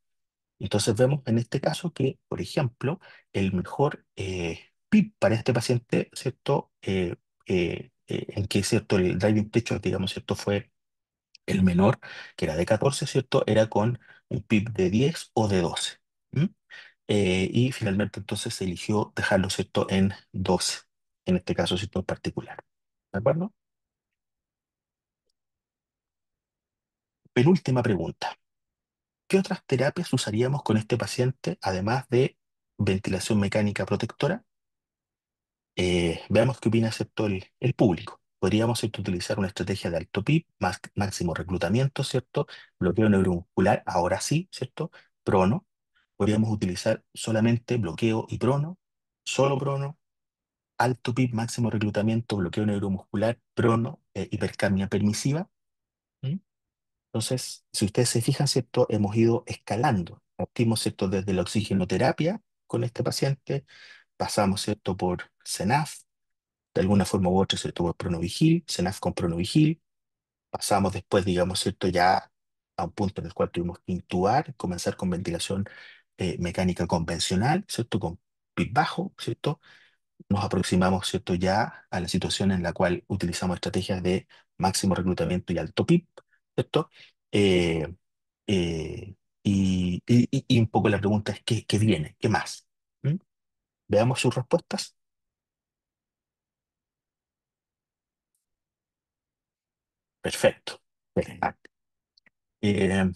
Entonces vemos en este caso que, por ejemplo, el mejor PIB para este paciente, ¿cierto? En que, ¿cierto? El driving pressure, digamos, ¿cierto? Fue el menor, que era de 14, ¿cierto? Era con un PIB de 10 o de 12. ¿M? Y finalmente entonces se eligió dejarlo, ¿cierto? En 12, en este caso, ¿cierto? En particular. ¿De acuerdo? Penúltima pregunta. ¿Qué otras terapias usaríamos con este paciente además de ventilación mecánica protectora? Veamos qué opina, ¿cierto? El público. Podríamos, ¿cierto? Utilizar una estrategia de alto PIB, máximo reclutamiento, ¿cierto? Bloqueo neuromuscular, ahora sí, ¿cierto? Prono. Podríamos utilizar solamente bloqueo y prono, solo prono, alto PIB, máximo reclutamiento, bloqueo neuromuscular, prono, hipercapnia permisiva. ¿Mm? Entonces, si ustedes se fijan, ¿cierto? Hemos ido escalando. Partimos, ¿cierto? Desde la oxigenoterapia con este paciente, pasamos, ¿cierto? Por CENAF, de alguna forma u otra, ¿cierto? Por Pronovigil, CENAF con Pronovigil. Pasamos después, digamos, ¿cierto? Ya a un punto en el cual tuvimos que intubar, comenzar con ventilación mecánica convencional, ¿cierto? Con PIB bajo, ¿cierto? Nos aproximamos, ¿cierto? Ya a la situación en la cual utilizamos estrategias de máximo reclutamiento y alto PIB, ¿cierto? Eh, eh, y un poco la pregunta es, ¿qué viene? ¿Qué más? ¿Mm? Veamos sus respuestas. Perfecto. Perfecto. Eh,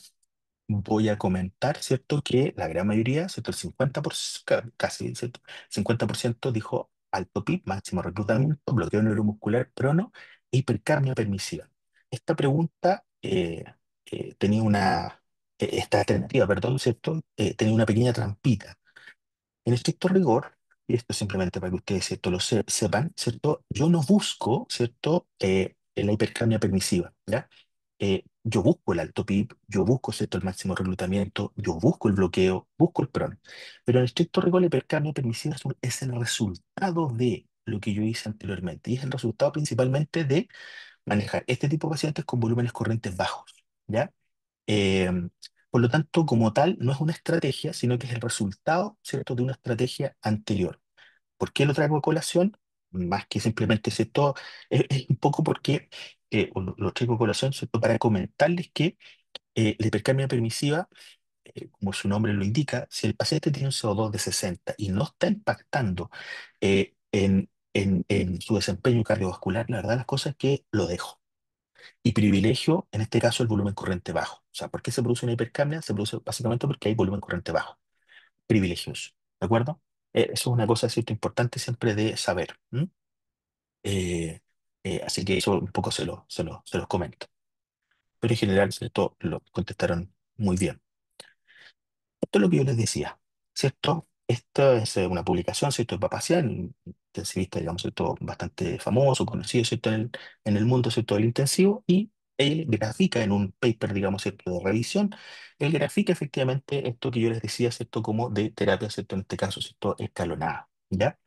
Voy a comentar, ¿cierto? Que la gran mayoría, ¿cierto? El 50%, casi, ¿cierto? 50% dijo alto PIB, máximo reclutamiento, bloqueo neuromuscular prono, hipercapnia permisiva. Esta pregunta tenía esta alternativa, perdón, ¿cierto? Tenía una pequeña trampita. En estricto rigor, y esto simplemente para que ustedes, ¿cierto? Sepan, ¿cierto? Yo no busco, ¿cierto? La hipercapnia permisiva, ¿ya? yo busco el alto PIB, yo busco, ¿cierto?, el máximo reclutamiento, yo busco el bloqueo, busco el PRON. Pero en estricto rigor, la hipercapnia permisiva es el resultado de lo que yo hice anteriormente. Y es el resultado principalmente de manejar este tipo de pacientes con volúmenes corrientes bajos, ¿ya? Eh, por lo tanto, como tal, no es una estrategia, sino que es el resultado, ¿cierto?, de una estrategia anterior. ¿Por qué lo traigo a colación? Más que simplemente, ¿cierto? Es un poco porque lo traigo a colación, ¿cierto?, para comentarles que la hipercapnia permisiva, como su nombre lo indica, si el paciente tiene un CO2 de 60 y no está impactando en su desempeño cardiovascular, la verdad las cosas es que lo dejo. Y privilegio, en este caso, el volumen corriente bajo. O sea, ¿por qué se produce una hipercapnia? Se produce básicamente porque hay volumen corriente bajo. Privilegios. ¿De acuerdo? Eso es una cosa, ¿cierto?, importante siempre de saber. ¿M? Así que eso un poco se los comento. Pero en general, ¿cierto?, lo contestaron muy bien. Esto es lo que yo les decía, ¿cierto? Esto es una publicación, ¿cierto?, de Papacian, un intensivista, digamos, ¿cierto?, bastante famoso, conocido, ¿cierto?, en el mundo, ¿cierto?, del intensivo, y él grafica en un paper, digamos, ¿cierto?, de revisión, él grafica efectivamente esto que yo les decía, ¿cierto?, como de terapia, ¿cierto?, en este caso, ¿cierto?, escalonada, ¿ya?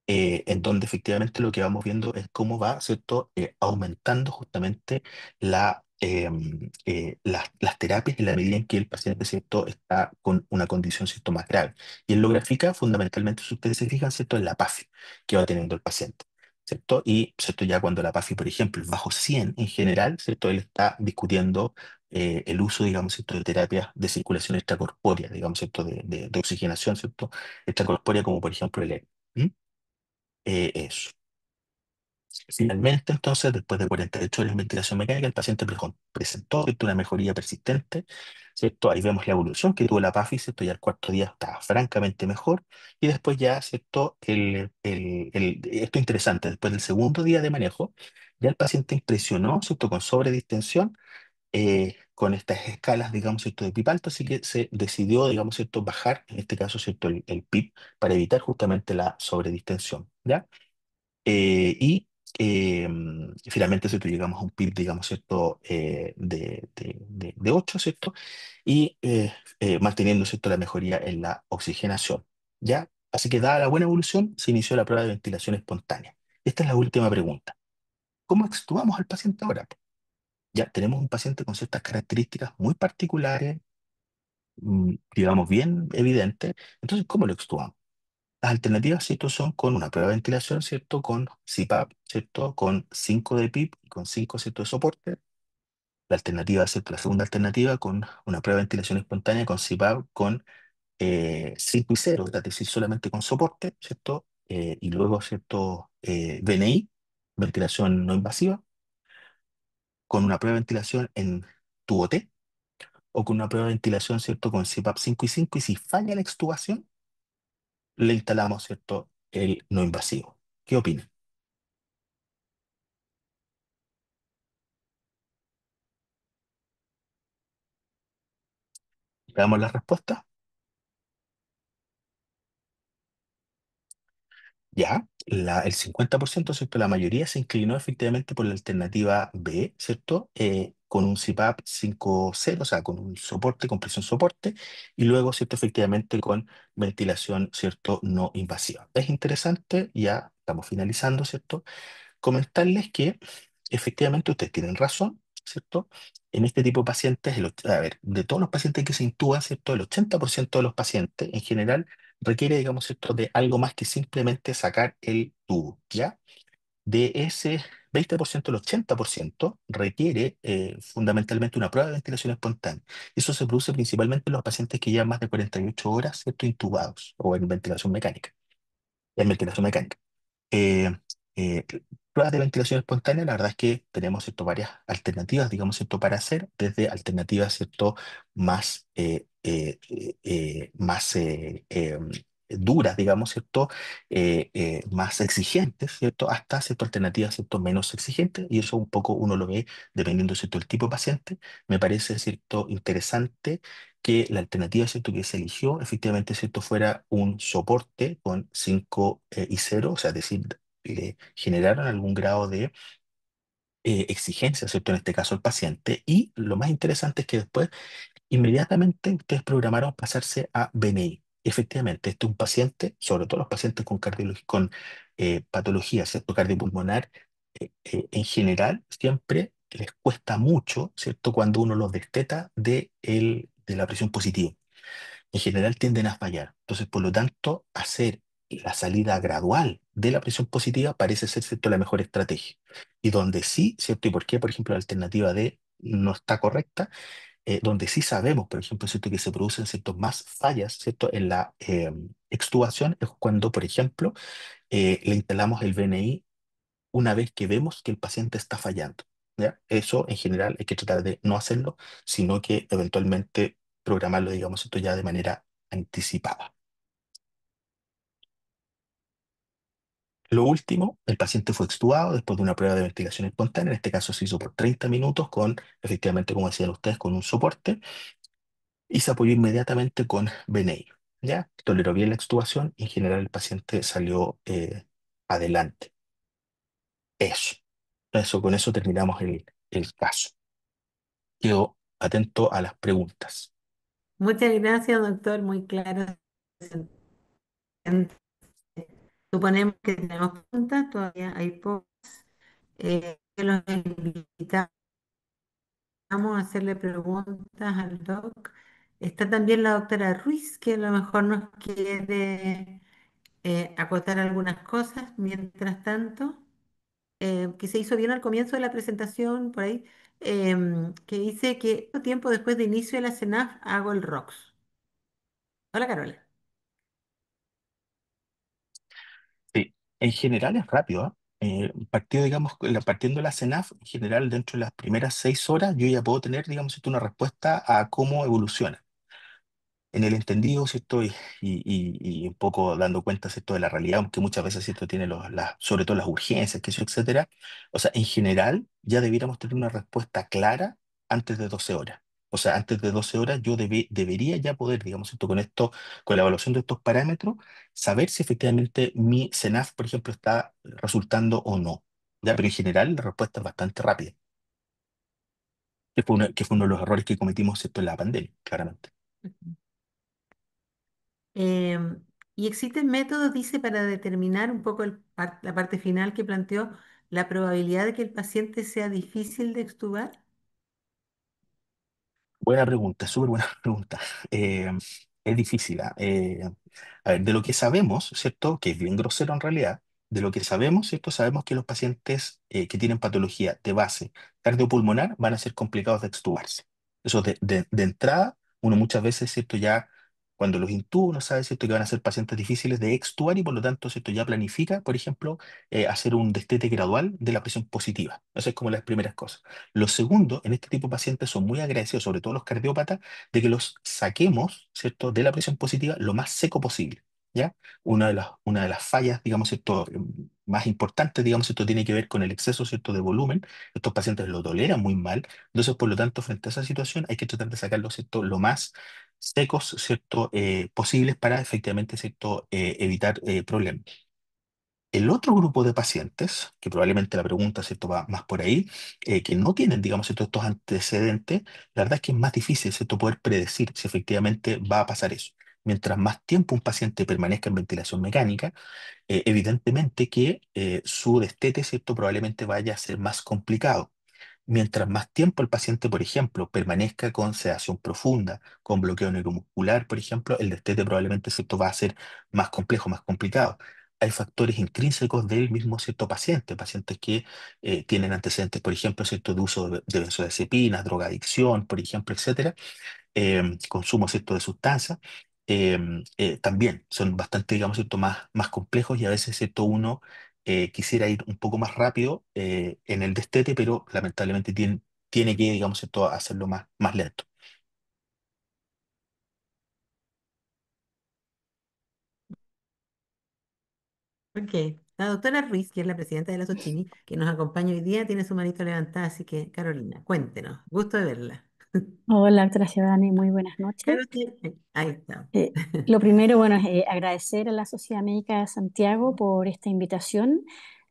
En donde efectivamente lo que vamos viendo es cómo va, ¿cierto?, aumentando justamente las terapias en la medida en que el paciente, ¿cierto?, está con una condición, ¿cierto?, más grave. Y él lo grafica fundamentalmente, si ustedes se fijan, ¿cierto?, en la PAFI que va teniendo el paciente, ¿cierto? Y, ¿cierto?, ya cuando la PAFI, por ejemplo, es bajo 100 en general, ¿cierto?, él está discutiendo el uso, digamos, ¿cierto?, de terapias de circulación extracorpórea, digamos, ¿cierto?, de oxigenación, ¿cierto?, extracorpórea, como por ejemplo el ECMO. Eso. Finalmente, entonces, después de 48 horas de ventilación mecánica, el paciente presentó, ¿cierto?, una mejoría persistente, ¿cierto? Ahí vemos la evolución que tuvo la PAFI, ¿cierto? Ya el cuarto día estaba francamente mejor. Y después ya, ¿cierto? Esto es interesante, después del segundo día de manejo, ya el paciente impresionó, ¿cierto?, con sobredistensión, con estas escalas, digamos, ¿cierto?, de PIB alto, así que se decidió, digamos, ¿cierto?, bajar, en este caso, ¿cierto?, el PIB para evitar justamente la sobredistensión, ¿ya? Finalmente, ¿cierto?, llegamos a un PIB, digamos, ¿cierto?, de 8, ¿cierto? Y manteniendo, ¿cierto?, la mejoría en la oxigenación, ¿ya? Así que dada la buena evolución, se inició la prueba de ventilación espontánea. Esta es la última pregunta. ¿Cómo extubamos al paciente ahora? Ya tenemos un paciente con ciertas características muy particulares, digamos, bien evidentes. Entonces, ¿cómo lo extubamos? Las alternativas, ¿cierto?, son con una prueba de ventilación, ¿cierto?, con CPAP, ¿cierto?, con 5 de PIP y con 5, ¿cierto?, de soporte. La alternativa, ¿cierto?, la segunda alternativa con una prueba de ventilación espontánea con CPAP con 5 y 0, es decir, solamente con soporte, ¿cierto? Y luego, ¿cierto?, VNI, ventilación no invasiva, con una prueba de ventilación en tubo T o con una prueba de ventilación, ¿cierto?, con CPAP 5 y 5, y si falla la extubación, le instalamos, ¿cierto?, el no invasivo. ¿Qué opinan? Veamos la respuesta. Ya, el 50%, ¿cierto? La mayoría se inclinó efectivamente por la alternativa B, ¿cierto? Con un CPAP 5.0, o sea, con un soporte, con presión soporte, y luego, ¿cierto? Efectivamente con ventilación, ¿cierto? No invasiva. Es interesante, ya estamos finalizando, ¿cierto? Comentarles que efectivamente ustedes tienen razón, ¿cierto? En este tipo de pacientes, a ver, de todos los pacientes que se intuban, ¿cierto? El 80% de los pacientes en general requiere, digamos, ¿cierto?, de algo más que simplemente sacar el tubo, ¿ya? De ese 20%, el 80% requiere fundamentalmente una prueba de ventilación espontánea. Eso se produce principalmente en los pacientes que llevan más de 48 horas, ¿cierto?, intubados o en ventilación mecánica. En ventilación mecánica. Eh, eh, Pruebas de ventilación espontánea, la verdad es que tenemos, ¿cierto?, varias alternativas, digamos, ¿cierto?, para hacer, desde alternativas, ¿cierto?, más, más duras, digamos, ¿cierto?, más exigentes, ¿cierto?, hasta, ¿cierto?, alternativas, ¿cierto?, menos exigentes, y eso un poco uno lo ve dependiendo, ¿cierto?, del tipo de paciente. Me parece, ¿cierto?, interesante que la alternativa, ¿cierto?, que se eligió efectivamente, ¿cierto?, fuera un soporte con 5 y 0, o sea, es decir, le generaron algún grado de exigencias, ¿cierto? En este caso el paciente. Y lo más interesante es que después, inmediatamente, ustedes programaron pasarse a BNI. Efectivamente, este es un paciente, sobre todo los pacientes con, con patología, ¿cierto? Cardiopulmonar, en general, siempre les cuesta mucho, ¿cierto? Cuando uno los desteta de la presión positiva. En general tienden a fallar. Entonces, por lo tanto, hacer la salida gradual de la presión positiva parece ser, ¿cierto?, la mejor estrategia. Y donde sí, ¿cierto? ¿Y por qué, por ejemplo, la alternativa D no está correcta? Donde sí sabemos, por ejemplo, ¿cierto?, que se producen, ¿cierto?, más fallas, ¿cierto?, en la extubación es cuando, por ejemplo, le instalamos el BNI una vez que vemos que el paciente está fallando. ¿Ya? Eso en general hay que tratar de no hacerlo, sino que eventualmente programarlo, digamos, esto ya de manera anticipada. Lo último, el paciente fue extubado después de una prueba de ventilación espontánea. En este caso se hizo por 30 minutos con, efectivamente, como decían ustedes, con un soporte y se apoyó inmediatamente con Benei. ¿Ya? Toleró bien la extubación y en general el paciente salió adelante. Eso. Con eso terminamos el caso. Quedo atento a las preguntas. Muchas gracias, doctor, muy claro. Se entiende. Suponemos que tenemos preguntas, todavía hay pocas. Que los invitamos a hacerle preguntas al doc. Está también la doctora Ruiz, que a lo mejor nos quiere acotar algunas cosas. Mientras tanto, que se hizo bien al comienzo de la presentación, por ahí, que dice que poco tiempo después de inicio de la CENAF hago el ROX. Hola, Carola. Sí, en general es rápido, ¿ah? Partido, digamos, partiendo de la CENAF, en general dentro de las primeras 6 horas yo ya puedo tener, digamos, una respuesta a cómo evoluciona. En el entendido, ¿cierto? Y un poco dando cuenta, ¿cierto?, de la realidad, aunque muchas veces, ¿cierto?, tiene sobre todo las urgencias, que eso, etcétera. O sea, en general, ya debiéramos tener una respuesta clara antes de 12 horas. O sea, antes de 12 horas yo debería ya poder, digamos, ¿cierto?, con esto, con la evaluación de estos parámetros, saber si efectivamente mi CENAF, por ejemplo, está resultando o no. Ya, pero en general la respuesta es bastante rápida, que fue uno de los errores que cometimos, ¿cierto?, en la pandemia, claramente. Em, y existen métodos, dice, para determinar un poco la parte final que planteó, la probabilidad de que el paciente sea difícil de extubar. Buena pregunta, súper buena pregunta. Eh, es difícil, ¿ah? A ver, de lo que sabemos, ¿cierto? Que es bien grosero en realidad, de lo que sabemos, ¿cierto? Sabemos que los pacientes que tienen patología de base cardiopulmonar van a ser complicados de extubarse. Eso de entrada, uno muchas veces, ¿cierto? Ya cuando los intuba, uno sabe, ¿cierto?, que van a ser pacientes difíciles de extubar y por lo tanto, ¿cierto?, ya planifica, por ejemplo, hacer un destete gradual de la presión positiva. Eso es como las primeras cosas. Lo segundo, en este tipo de pacientes son muy agradecidos, sobre todo los cardiópatas, de que los saquemos, ¿cierto?, de la presión positiva lo más seco posible, ¿ya? Una de las fallas, digamos, ¿cierto?, más importantes, digamos, esto tiene que ver con el exceso, ¿cierto?, de volumen. Estos pacientes lo toleran muy mal. Entonces, por lo tanto, frente a esa situación, hay que tratar de sacarlos, ¿cierto?, lo más secos, ¿cierto?, posibles para efectivamente, ¿cierto?, evitar problemas. El otro grupo de pacientes, que probablemente la pregunta, ¿cierto?, va más por ahí, que no tienen, digamos, ¿cierto?, estos antecedentes, la verdad es que es más difícil, ¿cierto?, poder predecir si efectivamente va a pasar eso. Mientras más tiempo un paciente permanezca en ventilación mecánica, evidentemente que su destete, ¿cierto?, probablemente vaya a ser más complicado. Mientras más tiempo el paciente, por ejemplo, permanezca con sedación profunda, con bloqueo neuromuscular, por ejemplo, el destete probablemente, ¿cierto?, va a ser más complejo, más complicado. Hay factores intrínsecos del mismo cierto paciente, pacientes que tienen antecedentes, por ejemplo, cierto, de uso de benzodiazepinas, drogadicción, por ejemplo, etcétera, consumo, ¿cierto?, de sustancias, también son bastante, digamos, ¿cierto?, más complejos y a veces, ¿cierto?, uno quisiera ir un poco más rápido en el destete, pero lamentablemente tiene que, digamos, ¿cierto?, hacerlo más lento. Ok. La doctora Ruiz, que es la presidenta de la Sochini, que nos acompaña hoy día, tiene su manito levantada, así que, Carolina, cuéntenos. Gusto de verla. Hola, doctora Giovanni, muy buenas noches. Ahí está. Eh, lo primero, bueno, es agradecer a la Sociedad Médica de Santiago por esta invitación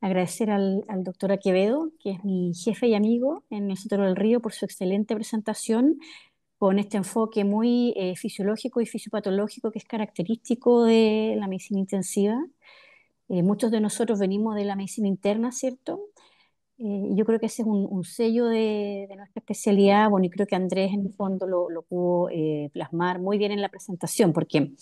agradecer al doctor Aquevedo, que es mi jefe y amigo en el Sotero del Río, por su excelente presentación con este enfoque muy fisiológico y fisiopatológico que es característico de la medicina intensiva. Muchos de nosotros venimos de la medicina interna, ¿cierto? Yo creo que ese es un sello de nuestra especialidad. Bueno, y creo que Andrés en el fondo lo pudo plasmar muy bien en la presentación, porque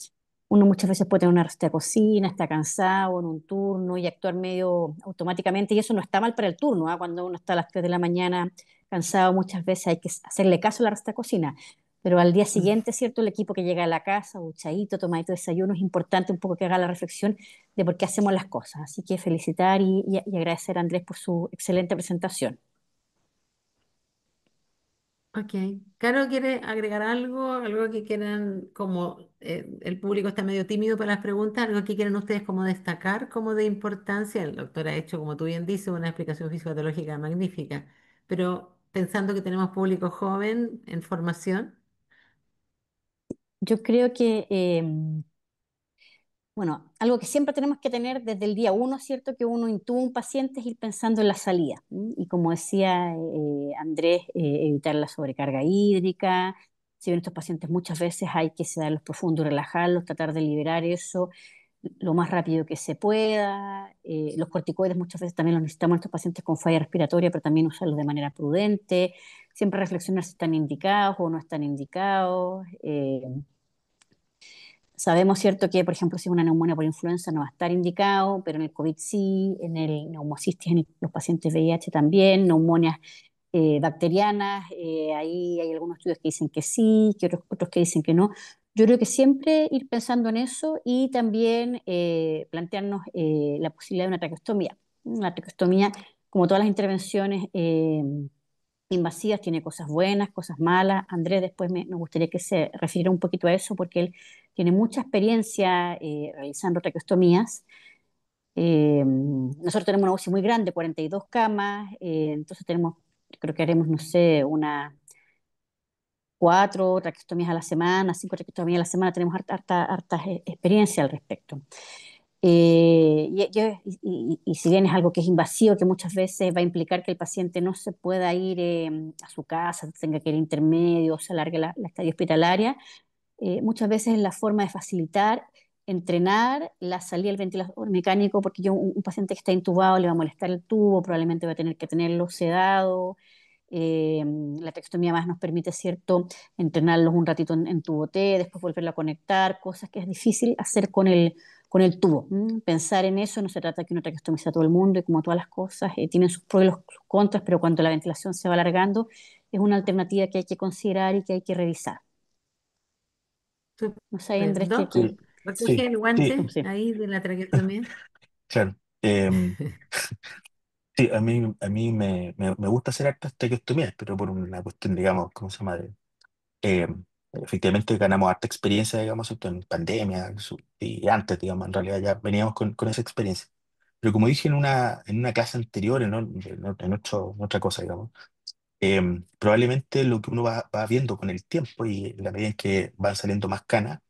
uno muchas veces puede tener una receta de cocina, está cansado en un turno y actuar medio automáticamente, y eso no está mal para el turno, ¿ah? Cuando uno está a las 3 de la mañana cansado, muchas veces hay que hacerle caso a la receta de cocina. Pero al día Mm. siguiente, ¿cierto? El equipo que llega a la casa, duchadito, tomadito desayuno, es importante un poco que haga la reflexión de por qué hacemos las cosas. Así que felicitar y agradecer a Andrés por su excelente presentación. Ok. Caro, ¿quiere agregar algo? Algo que quieran, como el público está medio tímido para las preguntas, algo que quieran ustedes como destacar como de importancia. El doctor ha hecho, como tú bien dices, una explicación fisiopatológica magnífica, pero pensando que tenemos público joven en formación. Yo creo que bueno, algo que siempre tenemos que tener desde el día uno, ¿cierto? Que uno intuba un paciente es ir pensando en la salida. ¿M? Y como decía Andrés, evitar la sobrecarga hídrica. Si bien estos pacientes muchas veces hay que sedarlos profundo y relajarlos, tratar de liberar eso lo más rápido que se pueda. Los corticoides muchas veces también los necesitamos en estos pacientes con falla respiratoria, pero también usarlos de manera prudente. Siempre reflexionar si están indicados o no están indicados. Sabemos, ¿cierto?, que, por ejemplo, si es una neumonía por influenza no va a estar indicado, pero en el COVID sí, en el neumocistis, en los pacientes VIH también, neumonias bacterianas, ahí hay algunos estudios que dicen que sí, que otros que dicen que no. Yo creo que siempre ir pensando en eso y también plantearnos la posibilidad de una traqueostomía. Una traqueostomía, como todas las intervenciones invasivas, tiene cosas buenas, cosas malas. Andrés después me gustaría que se refiriera un poquito a eso porque él tiene mucha experiencia realizando traqueostomías. Nosotros tenemos una UCI muy grande, 42 camas, entonces tenemos, creo que haremos, no sé, una 4 traqueostomías a la semana, 5 traqueostomías a la semana, tenemos harta experiencia al respecto. Y si bien es algo que es invasivo, que muchas veces va a implicar que el paciente no se pueda ir a su casa, tenga que ir intermedio, se alargue la estadía hospitalaria, muchas veces es la forma de facilitar, entrenar la salida del ventilador mecánico, porque un paciente que está intubado le va a molestar el tubo, probablemente va a tener que tenerlo sedado. La traqueostomía más nos permite, ¿cierto?, entrenarlos un ratito en tubo T, después volverlo a conectar, cosas que es difícil hacer con el tubo. Pensar en eso, no se trata de que uno traqueotomice a todo el mundo y como todas las cosas, tienen sus pros y sus contras, pero cuando la ventilación se va alargando, es una alternativa que hay que considerar y que hay que revisar. No sé, Súper. Andrés, Doc, Sí, recoge sí, el sí, guante sí. ahí de la traqueostomía. claro. Sí, a mí me gusta hacer hartas traqueostomías, pero por una cuestión, digamos, ¿cómo se llama? Eh, Efectivamente ganamos harta experiencia, digamos, esto en pandemia y antes, digamos, en realidad ya veníamos con esa experiencia. Pero como dije en una clase anterior, en otra cosa, digamos, probablemente lo que uno va viendo con el tiempo y en la medida en que van saliendo más canas,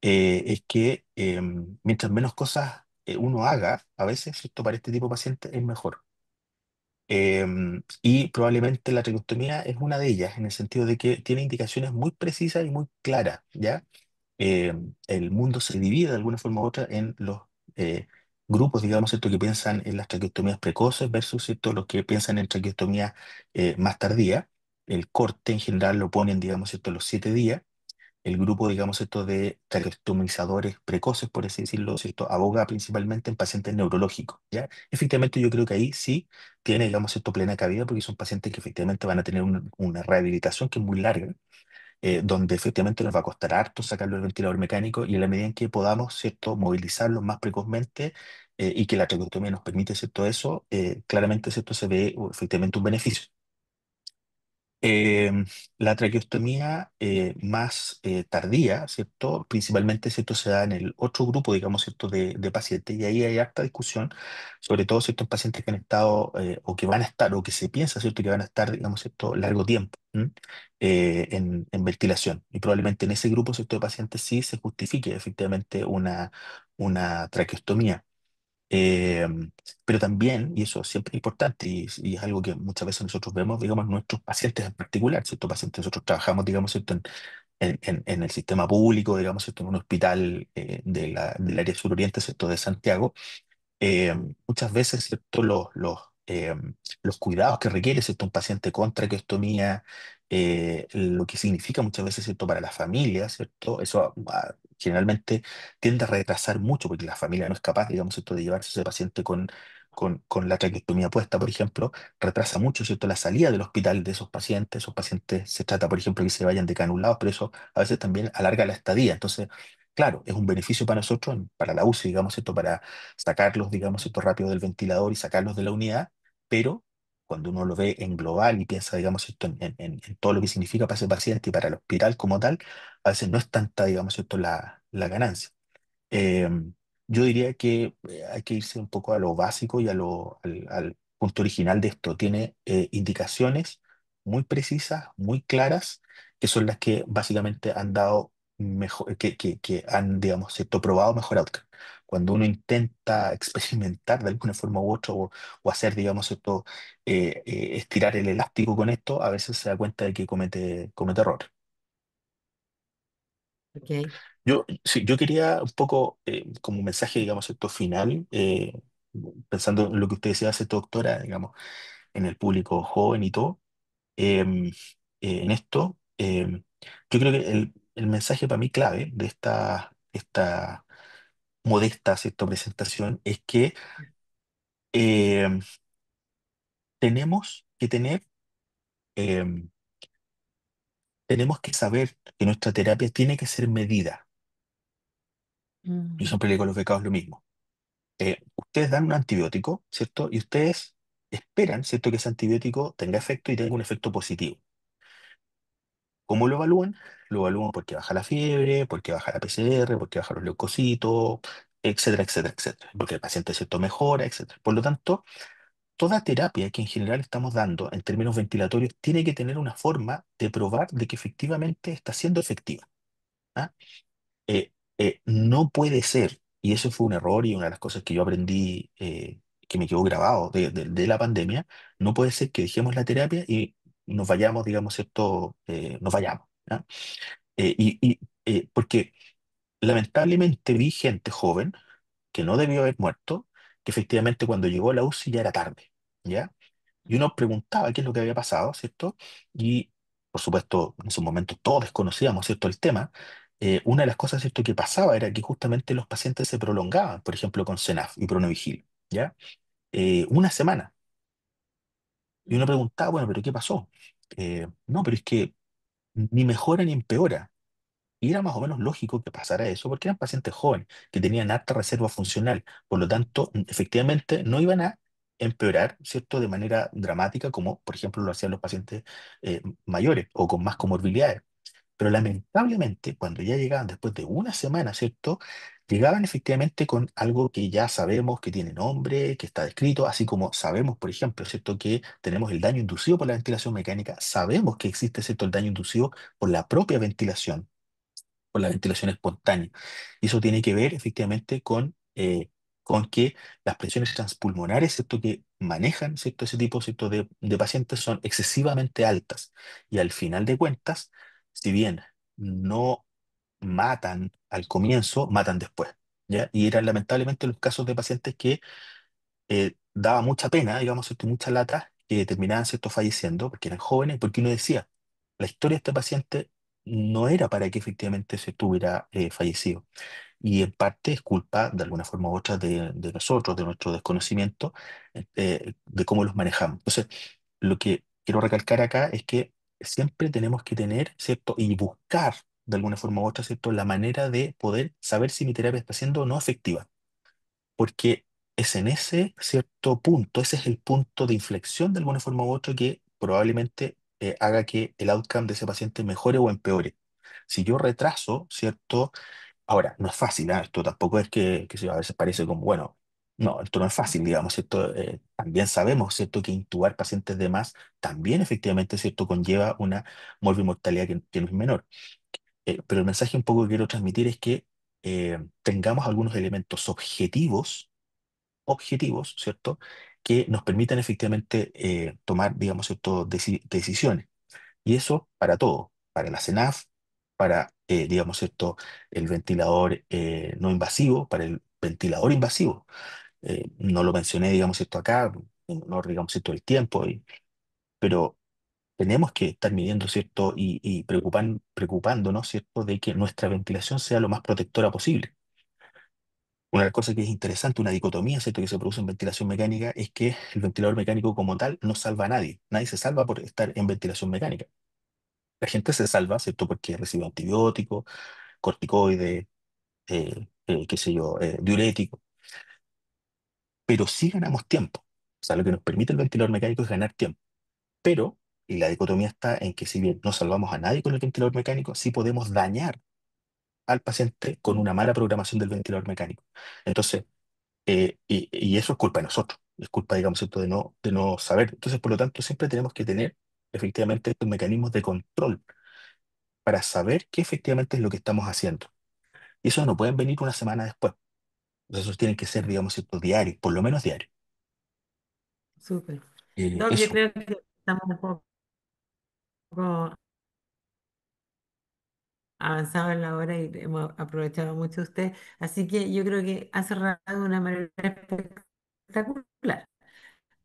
es que mientras menos cosas uno haga, a veces, esto para este tipo de pacientes es mejor. Y probablemente la traqueostomía es una de ellas, en el sentido de que tiene indicaciones muy precisas y muy claras, ¿ya? El mundo se divide de alguna forma u otra en los eh, grupos, digamos, ¿cierto?, que piensan en las traqueostomías precoces versus, ¿cierto?, los que piensan en traqueostomías más tardías. El corte en general lo ponen, digamos, ¿cierto?, a los 7 días. El grupo, digamos, esto de traqueostomizadores precoces, por así decirlo, ¿cierto?, aboga principalmente en pacientes neurológicos, ¿ya? Efectivamente, yo creo que ahí sí tiene, digamos, esto plena cabida porque son pacientes que efectivamente van a tener una rehabilitación que es muy larga, donde efectivamente nos va a costar harto sacarlo del ventilador mecánico y en la medida en que podamos, ¿cierto?, movilizarlos más precozmente y que la traqueostomía nos permite, ¿cierto?, eso, claramente, ¿cierto?, se ve efectivamente un beneficio. Eh, la traqueostomía más tardía, ¿cierto? Principalmente, ¿cierto?, se da en el otro grupo, digamos, ¿cierto?, de pacientes, y ahí hay harta discusión, sobre todo ciertos pacientes que han estado o que van a estar, o que se piensa, ¿cierto?, que van a estar, digamos, ¿cierto?, largo tiempo en ventilación. Y probablemente en ese grupo, ¿cierto?, de pacientes sí se justifique efectivamente una traqueostomía. Eh, pero también, y eso siempre es importante, y es algo que muchas veces nosotros vemos, digamos, nuestros pacientes en particular, ¿cierto? Pacientes, nosotros trabajamos, digamos, ¿cierto? En el sistema público, digamos, ¿cierto? En un hospital del área suroriente, ¿cierto? De Santiago, eh, muchas veces, ¿cierto? Los cuidados que requiere, ¿cierto? Un paciente con traqueostomía, lo que significa muchas veces, ¿cierto? Para la familia, ¿cierto? Eso generalmente tiende a retrasar mucho porque la familia no es capaz, digamos, ¿cierto? De llevarse a ese paciente con la traqueostomía puesta, por ejemplo, retrasa mucho, ¿cierto? La salida del hospital de esos pacientes. Esos pacientes se trata, por ejemplo, que se vayan decanulados, pero eso a veces también alarga la estadía. Entonces, claro, es un beneficio para nosotros, para la UCI, digamos, ¿cierto? Para sacarlos, digamos, esto rápido del ventilador y sacarlos de la unidad, pero cuando uno lo ve en global y piensa, digamos, esto en todo lo que significa para ese paciente y para el hospital como tal, a veces no es tanta, digamos, esto la ganancia. Eh, yo diría que hay que irse un poco a lo básico y al punto original de esto. Tiene indicaciones muy precisas, muy claras, que son las que básicamente han dado mejor, que han, digamos, ¿cierto? Probado mejor outcome. Cuando uno intenta experimentar de alguna forma u otra o hacer, digamos, esto, estirar el elástico con esto, a veces se da cuenta de que comete errores. Ok. Sí, yo quería un poco, como un mensaje, digamos, esto final, pensando en lo que usted decía, hace doctora, digamos, en el público joven y todo, em, en esto, yo creo que el mensaje para mí clave de esta modesta, ¿cierto? Presentación es que em, tenemos que em, tenemos que saber que nuestra terapia tiene que ser medida. Yo Mm, siempre le digo a los becados lo mismo. Ustedes dan un antibiótico, ¿cierto? Y ustedes esperan, ¿cierto?, que ese antibiótico tenga efecto y tenga un efecto positivo. ¿Cómo lo evalúan? Lo evalúan porque baja la fiebre, porque baja la PCR, porque baja los leucocitos, etcétera, etcétera, etcétera. Porque el paciente, ¿cierto?, mejora, etcétera. Por lo tanto, toda terapia que en general estamos dando en términos ventilatorios tiene que tener una forma de probar de que efectivamente está siendo efectiva. ¿Ah? No puede ser, y eso fue un error y una de las cosas que yo aprendí, que me quedó grabado de la pandemia, no puede ser que dejemos la terapia y nos vayamos, digamos, ¿cierto? Nos vayamos. ¿Ya? Porque lamentablemente vi gente joven que no debió haber muerto, que efectivamente cuando llegó a la UCI ya era tarde, ¿ya? Y uno preguntaba qué es lo que había pasado, ¿cierto? Y, por supuesto, en esos momentos todos desconocíamos, ¿cierto?, el tema. Una de las cosas, ¿cierto?, que pasaba era que justamente los pacientes se prolongaban, por ejemplo, con Cenaf y Pronavigil, ¿ya? Una semana. Y uno preguntaba, bueno, ¿pero qué pasó? No, pero es que ni mejora ni empeora. Y era más o menos lógico que pasara eso, porque eran pacientes jóvenes, que tenían alta reserva funcional. Por lo tanto, efectivamente, no iban a empeorar, ¿cierto?, de manera dramática, como por ejemplo lo hacían los pacientes mayores o con más comorbilidades. Pero lamentablemente, cuando ya llegaban después de una semana, ¿cierto? Llegaban efectivamente con algo que ya sabemos que tiene nombre, que está descrito, así como sabemos, por ejemplo, ¿cierto?, que tenemos el daño inducido por la ventilación mecánica, sabemos que existe, ¿cierto?, el daño inducido por la propia ventilación, por la ventilación espontánea. Y eso tiene que ver efectivamente con que las presiones transpulmonares, ¿cierto?, que manejan, ¿cierto?, ese tipo, ¿cierto?, de pacientes son excesivamente altas. Y al final de cuentas, si bien no matan al comienzo, matan después. ¿Ya? Y eran lamentablemente los casos de pacientes que daba mucha pena, digamos, ¿cierto?, y mucha lata, que terminaban, ¿cierto?, falleciendo porque eran jóvenes, porque uno decía, la historia de este paciente no era para que efectivamente se tuviera fallecido. Y en parte es culpa, de alguna forma u otra, de nosotros, de nuestro desconocimiento, de cómo los manejamos. Entonces, lo que quiero recalcar acá es que siempre tenemos que tener, ¿cierto? Y buscar, de alguna forma u otra, ¿cierto?, la manera de poder saber si mi terapia está siendo o no efectiva, porque es en ese cierto punto, ese es el punto de inflexión de alguna forma u otra que probablemente haga que el outcome de ese paciente mejore o empeore. Si yo retraso, ¿cierto? Ahora, no es fácil, ¿ah? Esto tampoco es que a veces parece como, bueno, no, esto no es fácil, digamos, ¿cierto? También sabemos, ¿cierto?, que intubar pacientes de más también efectivamente, ¿cierto?, conlleva una morbimortalidad que no es menor. Pero el mensaje un poco que quiero transmitir es que tengamos algunos elementos objetivos objetivos, ¿cierto? Que nos permitan efectivamente tomar, digamos, ¿cierto? Decisiones. Y eso para todo, para la CENAF, para, digamos, ¿cierto? El ventilador no invasivo, para el ventilador invasivo. No lo mencioné, digamos, ¿cierto? Acá, no, digamos, ¿cierto? El tiempo, pero tenemos que estar midiendo, ¿cierto? Y preocupándonos, ¿cierto? De que nuestra ventilación sea lo más protectora posible. Una de las cosas que es interesante, una dicotomía, ¿cierto? Que se produce en ventilación mecánica es que el ventilador mecánico como tal no salva a nadie. Nadie se salva por estar en ventilación mecánica. La gente se salva, ¿cierto? Porque recibe antibióticos, corticoides, qué sé yo, diuréticos, pero sí ganamos tiempo. O sea, lo que nos permite el ventilador mecánico es ganar tiempo. Pero, y la dicotomía está en que si bien no salvamos a nadie con el ventilador mecánico, sí podemos dañar al paciente con una mala programación del ventilador mecánico. Entonces, y eso es culpa de nosotros, es culpa, digamos, ¿cierto? De no saber. Entonces, por lo tanto, siempre tenemos que tener efectivamente estos mecanismos de control para saber qué efectivamente es lo que estamos haciendo. Y eso no pueden venir una semana después. Entonces, esos tienen que ser, digamos, ¿cierto? Diarios, por lo menos diarios. Súper. Doc, yo Eso. creo que estamos un poco avanzados en la hora y hemos aprovechado mucho usted. Así que yo creo que ha cerrado de una manera espectacular.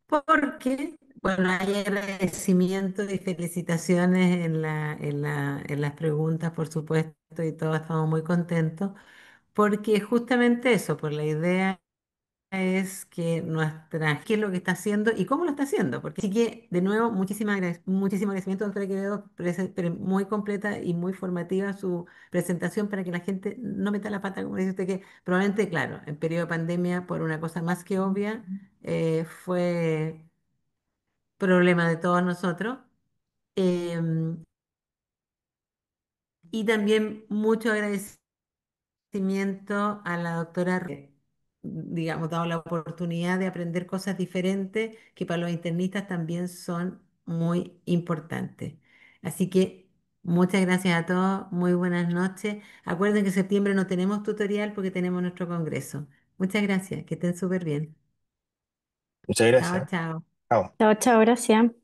Porque, bueno, hay agradecimiento y felicitaciones en las preguntas, por supuesto, y todos estamos muy contentos, porque justamente eso, por la idea es que qué es lo que está haciendo y cómo lo está haciendo. Porque así que, de nuevo, muchísimo agradecimiento, doctora Quevedo, muy completa y muy formativa su presentación para que la gente no meta la pata, como dice usted, que probablemente, claro, en periodo de pandemia, por una cosa más que obvia, fue problema de todos nosotros. Em, y también mucho agradecimiento a la doctora, digamos, dado la oportunidad de aprender cosas diferentes que para los internistas también son muy importantes. Así que muchas gracias a todos, muy buenas noches. Acuerden que en septiembre no tenemos tutorial porque tenemos nuestro congreso. Muchas gracias, que estén súper bien. Muchas Chao, gracias. chao. Chao. Chao, chao, gracias.